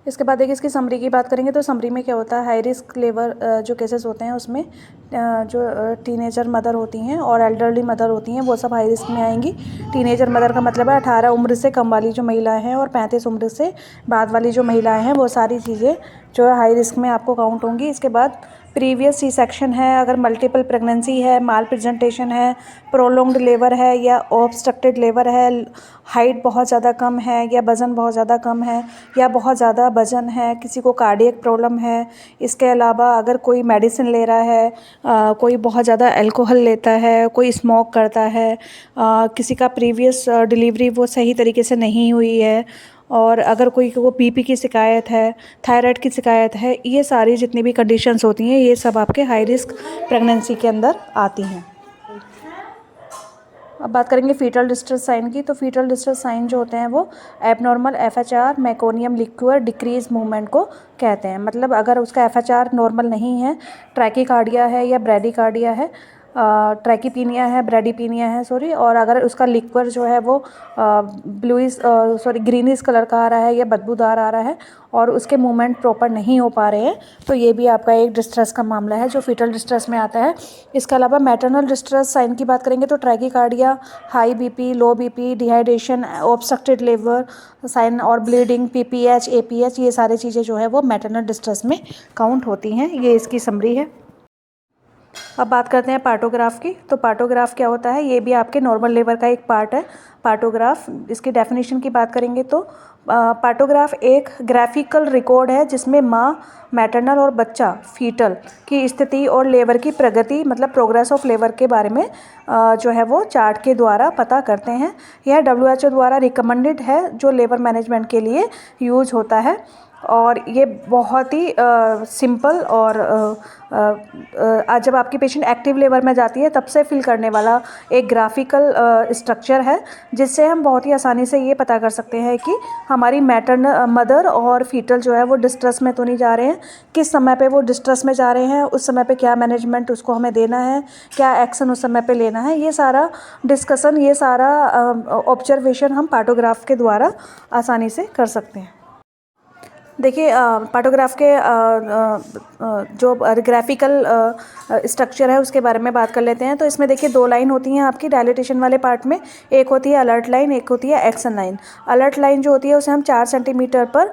इसके बाद देखिए इसकी समरी की बात करेंगे, तो समरी में क्या होता है, हाई रिस्क लेबर जो केसेस होते हैं उसमें जो टीनेजर मदर होती हैं और एल्डरली मदर होती हैं वो सब हाई रिस्क में आएंगी। टीनेजर मदर का मतलब है 18 उम्र से कम वाली जो महिलाएं हैं और 35 उम्र से बाद वाली जो महिलाएं हैं, वो सारी चीज़ें जो है हाई रिस्क में आपको काउंट होंगी। इसके बाद प्रीवियस C-सेक्शन है, अगर मल्टीपल प्रेगनेंसी है, माल प्रेजेंटेशन है, प्रोलॉन्ग्ड लेबर है या ऑब्स्ट्रक्टेड लेबर है, हाइट बहुत ज़्यादा कम है या वज़न बहुत ज़्यादा कम है या बहुत ज़्यादा वज़न है, किसी को कार्डियक प्रॉब्लम है। इसके अलावा अगर कोई मेडिसिन ले रहा है, कोई बहुत ज़्यादा अल्कोहल लेता है, कोई स्मोक करता है, किसी का प्रीवियस डिलीवरी वो सही तरीके से नहीं हुई है, और अगर कोई को BP की शिकायत है, थायराइड की शिकायत है, ये सारी जितनी भी कंडीशंस होती हैं ये सब आपके हाई रिस्क प्रेगनेंसी के अंदर आती हैं। अब बात करेंगे फीटल डिस्ट्रेस साइन की, तो फीटल डिस्ट्रेस साइन जो होते हैं वो abnormal FHR meconium liquid decrease movement को कहते हैं। मतलब अगर उसका FHR नॉर्मल नहीं है, ट्रैकीकार्डिया है या ब्रैडीकार्डिया है, ट्रैकीपीनिया है, ब्रैडीपीनिया है सॉरी, और अगर उसका लिक्विड जो है वो ग्रीनिश कलर का आ रहा है या बदबूदार आ रहा है और उसके मूवमेंट प्रॉपर नहीं हो पा रहे हैं, तो ये भी आपका एक डिस्ट्रेस का मामला है जो फीटल डिस्ट्रेस में आता है। इसके अलावा मैटरनल डिस्ट्रेस साइन की बात करेंगे तो tachycardia, high BP, low BP, dehydration, obstructed labour sign और ब्लीडिंग, PPH, APH, ये सारी चीज़ें जो है वो मैटरनल डिस्ट्रेस में काउंट होती हैं। ये इसकी समरी है। अब बात करते हैं पार्टोग्राफ की। तो पार्टोग्राफ क्या होता है, ये भी आपके नॉर्मल लेबर का एक पार्ट है। पार्टोग्राफ, इसकी डेफिनेशन की बात करेंगे तो पार्टोग्राफ एक ग्राफिकल रिकॉर्ड है जिसमें माँ, मैटरनल और बच्चा फीटल की स्थिति और लेबर की प्रगति, मतलब प्रोग्रेस ऑफ लेबर के बारे में जो है वो चार्ट के द्वारा पता करते हैं। यह WHO द्वारा रिकमेंडेड है, जो लेबर मैनेजमेंट के लिए यूज होता है। और ये बहुत ही सिंपल और आज जब आपकी पेशेंट एक्टिव लेबर में जाती है तब से फिल करने वाला एक ग्राफिकल स्ट्रक्चर है, जिससे हम बहुत ही आसानी से ये पता कर सकते हैं कि हमारी मदर और फीटल जो है वो डिस्ट्रेस में तो नहीं जा रहे हैं, किस समय पे वो डिस्ट्रेस में जा रहे हैं, उस समय पे क्या मैनेजमेंट उसको हमें देना है, क्या एक्शन उस समय पे लेना है। ये सारा डिस्कशन, ये सारा ऑब्जर्वेशन हम पार्टोग्राफ के द्वारा आसानी से कर सकते हैं। देखिए पार्टोग्राफ के जो ग्राफिकल स्ट्रक्चर है उसके बारे में बात कर लेते हैं। तो इसमें देखिए 2 लाइन होती हैं आपकी डायलिटेशन वाले पार्ट में, एक होती है अलर्ट लाइन, एक होती है एक्शन लाइन। अलर्ट लाइन जो होती है उसे हम 4 सेंटीमीटर पर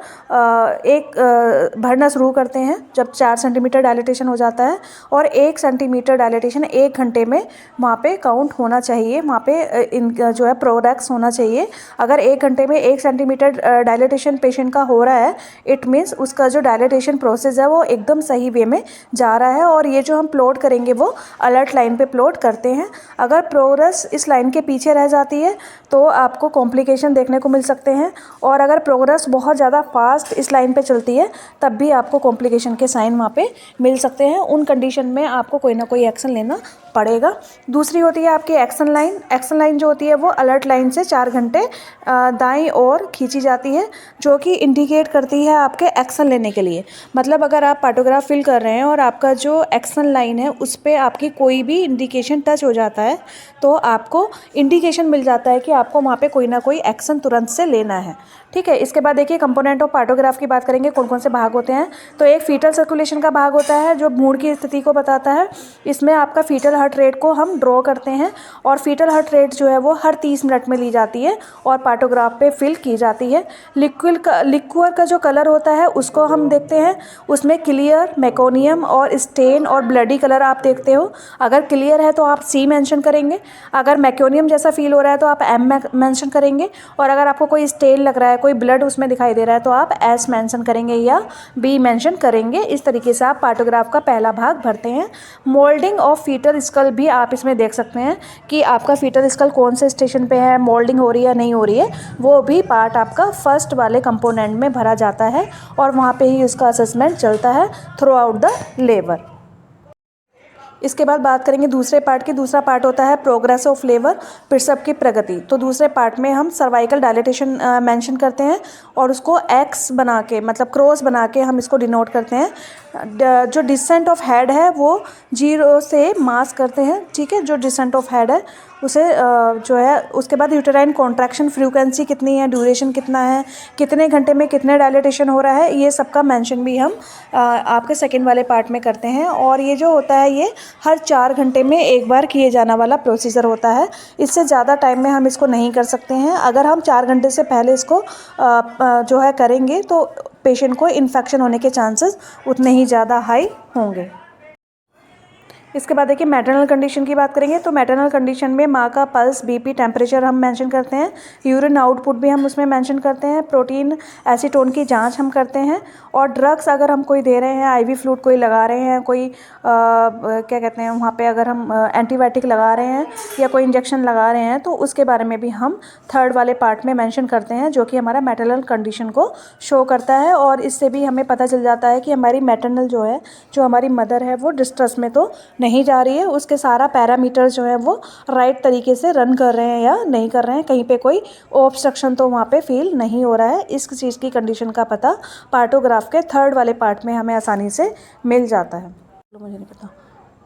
भरना शुरू करते हैं जब 4 सेंटीमीटर डायलिटेशन हो जाता है, और 1 सेंटीमीटर डायलिटेशन 1 घंटे में वहाँ पे काउंट होना चाहिए, वहाँ पे जो है प्रोडक्ट्स होना चाहिए। अगर 1 घंटे में 1 सेंटीमीटर डायलिटेशन पेशेंट का हो रहा है, इट मीन्स उसका जो डायलिटेशन प्रोसेस है वो एकदम सही वे में जा रहा है। और ये जो हम प्लॉट करेंगे वो अलर्ट लाइन पे प्लॉट करते हैं। अगर प्रोग्रेस इस लाइन के पीछे रह जाती है तो आपको कॉम्प्लिकेशन देखने को मिल सकते हैं, और अगर प्रोग्रेस बहुत ज़्यादा फास्ट इस लाइन पे चलती है तब भी आपको कॉम्प्लिकेशन के साइन वहाँ पे मिल सकते हैं। उन कंडीशन में आपको कोई ना कोई एक्शन लेना पड़ेगा। दूसरी होती है आपकी एक्शन लाइन। एक्शन लाइन जो होती है वो अलर्ट लाइन से 4 घंटे दाईं ओर खींची जाती है, जो कि इंडिकेट करती है आपके एक्शन लेने के लिए। मतलब अगर आप पार्टोग्राफ फिल कर रहे हैं और आपका जो एक्शन लाइन है उस पर आपकी कोई भी इंडिकेशन टच हो जाता है तो आपको इंडिकेशन मिल जाता है कि आपको वहाँ पे कोई ना कोई एक्शन तुरंत से लेना है। ठीक है, इसके बाद देखिए कंपोनेंट ऑफ पार्टोग्राफ की बात करेंगे, कौन कौन से भाग होते हैं। तो एक फीटल सर्कुलेशन का भाग होता है जो भ्रूण की स्थिति को बताता है। इसमें आपका फीटल हार्ट रेट को हम ड्रॉ करते हैं, और फीटल हार्ट रेट जो है वो हर 30 मिनट में ली जाती है और पार्टोग्राफ पे फिल की जाती है। लिक्विड का जो कलर होता है उसको हम देखते हैं, उसमें क्लियर, मेकोनियम और स्टेन और ब्लडी कलर आप देखते हो। अगर क्लियर है तो आप C मेंशन करेंगे, अगर मेकोनियम जैसा फील हो रहा है तो आप M मेंशन करेंगे, और अगर आपको कोई स्टेन लग रहा है, कोई ब्लड उसमें दिखाई दे रहा है तो आप S मेंशन करेंगे या B मेंशन करेंगे। इस तरीके से आप पार्टोग्राफ का पहला भाग भरते हैं। मोल्डिंग ऑफ फीटल स्कल भी आप इसमें देख सकते हैं कि आपका फीटल स्कल कौन से स्टेशन पे है, मोल्डिंग हो रही है नहीं हो रही है, वो भी पार्ट आपका फर्स्ट वाले कंपोनेंट में भरा जाता है, और वहाँ पे ही उसका असेसमेंट चलता है थ्रू आउट द लेबर। इसके बाद बात करेंगे दूसरे पार्ट की। दूसरा पार्ट होता है प्रोग्रेस ऑफ लेबर, प्रसव की प्रगति। तो दूसरे पार्ट में हम सर्वाइकल डायलिटेशन मेंशन करते हैं, और उसको एक्स बना के, मतलब क्रॉस बना के हम इसको डिनोट करते हैं। जो डिसेंट ऑफ हेड है वो 0 से मास करते हैं। ठीक है, जो डिसेंट ऑफ हेड है उसे जो है, उसके बाद यूटेराइन कॉन्ट्रैक्शन फ्रीक्वेंसी कितनी है, ड्यूरेशन कितना है, कितने घंटे में कितने डायलिटेशन हो रहा है, ये सब का मेंशन भी हम आपके सेकंड वाले पार्ट में करते हैं। और ये जो होता है ये हर 4 घंटे में एक बार किए जाने वाला प्रोसीजर होता है। इससे ज़्यादा टाइम में हम इसको नहीं कर सकते हैं। अगर हम 4 घंटे से पहले इसको जो है करेंगे तो पेशेंट को इन्फेक्शन होने के चांसेस उतने ही ज़्यादा हाई होंगे। इसके बाद देखिए मैटरनल कंडीशन की बात करेंगे। तो मैटरनल कंडीशन में माँ का पल्स, BP, टेम्परेचर हम मेंशन करते हैं। यूरिन आउटपुट भी हम उसमें मेंशन करते हैं। प्रोटीन एसीटोन की जांच हम करते हैं। और ड्रग्स अगर हम कोई दे रहे हैं, IV फ्लूइड कोई लगा रहे हैं, कोई क्या कहते हैं वहाँ पे अगर हम एंटीबायोटिक लगा रहे हैं या कोई इंजेक्शन लगा रहे हैं तो उसके बारे में भी हम थर्ड वाले पार्ट में मेंशन करते हैं, जो कि हमारा मैटरनल कंडीशन को शो करता है। और इससे भी हमें पता चल जाता है कि हमारी मैटरनल जो है, जो हमारी मदर है, वो डिस्ट्रेस में तो नहीं जा रही है, उसके सारा पैरामीटर जो है वो राइट तरीके से रन कर रहे हैं या नहीं कर रहे हैं, कहीं पे कोई ऑब्स्ट्रक्शन तो वहाँ पे फील नहीं हो रहा है। इस चीज़ की कंडीशन का पता पार्टोग्राफ के थर्ड वाले पार्ट में हमें आसानी से मिल जाता है। मुझे नहीं पता।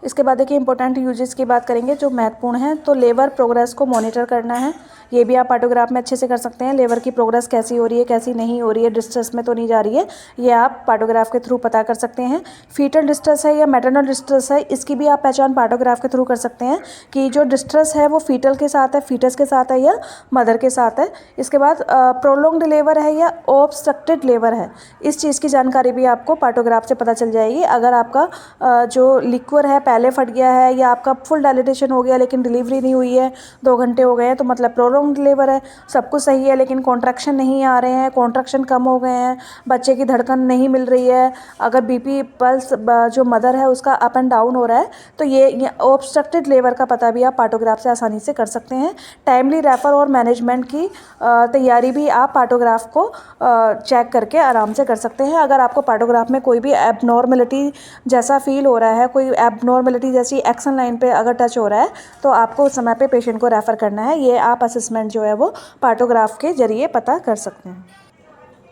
इसके बाद देखिए इंपॉर्टेंट यूजेस की बात करेंगे जो महत्वपूर्ण है। तो लेबर प्रोग्रेस को मॉनिटर करना है, ये भी आप पार्टोग्राफ में अच्छे से कर सकते हैं। लेबर की प्रोग्रेस कैसी हो रही है, कैसी नहीं हो रही है, डिस्ट्रेस में तो नहीं जा रही है, ये आप पार्टोग्राफ के थ्रू पता कर सकते हैं। फीटल डिस्ट्रेस है या मैटरनल डिस्ट्रेस है, इसकी भी आप पहचान पार्टोग्राफ के थ्रू कर सकते हैं कि जो डिस्ट्रेस है वो फीटल के साथ है, फीटस के साथ है या मदर के साथ है। इसके बाद प्रोलॉन्ग्ड लेबर है या ऑब्स्ट्रक्टेड लेबर है, इस चीज़ की जानकारी भी आपको पार्टोग्राफ से पता चल जाएगी। अगर आपका जो लिक्विड है पहले फट गया है या आपका फुल डायलिटेशन हो गया लेकिन डिलीवरी नहीं हुई है, 2 घंटे हो गए हैं, तो मतलब प्रोलॉन्ग लेबर है। सब कुछ सही है लेकिन कॉन्ट्रैक्शन नहीं आ रहे हैं, कॉन्ट्रैक्शन कम हो गए हैं, बच्चे की धड़कन नहीं मिल रही है, अगर बीपी पल्स जो मदर है उसका अप एंड डाउन हो रहा है, तो ये ऑब्स्ट्रक्टेड लेबर का पता भी आप पार्टोग्राफ से आसानी से कर सकते हैं। टाइमली रेफर और मैनेजमेंट की तैयारी भी आप पार्टोग्राफ को चेक करके आराम से कर सकते हैं। अगर आपको पार्टोग्राफ में कोई भी एबनॉर्मलिटी जैसा फील हो रहा है, कोई एबनॉर्मलिटी जैसी एक्शन लाइन पे अगर टच हो रहा है, तो आपको उस समय पे पेशेंट को रेफ़र करना है। ये आप असेसमेंट जो है वो पार्टोग्राफ के ज़रिए पता कर सकते हैं।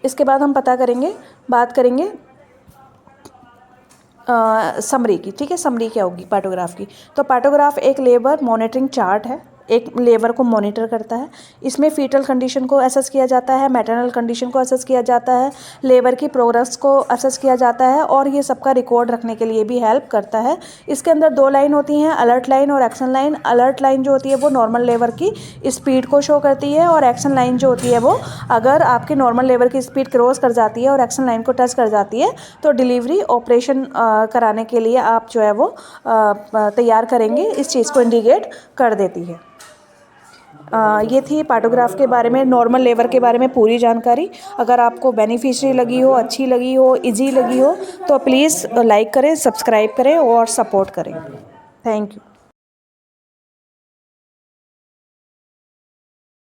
इसके बाद हम बात करेंगे समरी की। ठीक है, समरी क्या होगी पार्टोग्राफ की? तो पार्टोग्राफ एक लेबर मॉनिटरिंग चार्ट है, एक लेबर को मॉनिटर करता है। इसमें फीटल कंडीशन को असेस किया जाता है, मैटरनल कंडीशन को असेस किया जाता है, लेबर की प्रोग्रेस को असेस किया जाता है, और ये सबका रिकॉर्ड रखने के लिए भी हेल्प करता है। इसके अंदर 2 लाइन होती हैं, अलर्ट लाइन और एक्शन लाइन। अलर्ट लाइन जो होती है वो नॉर्मल लेबर की स्पीड को शो करती है, और एक्शन लाइन जो होती है वो अगर आपकी नॉर्मल लेबर की स्पीड क्रॉस कर जाती है और एक्शन लाइन को टच कर जाती है, तो डिलीवरी ऑपरेशन कराने के लिए आप जो है वो तैयार करेंगे, इस चीज़ को इंडिकेट कर देती है। ये थी पार्टोग्राफ के बारे में, नॉर्मल लेबर के बारे में पूरी जानकारी। अगर आपको बेनिफिशियरी लगी हो, अच्छी लगी हो, इजी लगी हो, तो प्लीज़ लाइक करें, सब्सक्राइब करें और सपोर्ट करें। Thank you.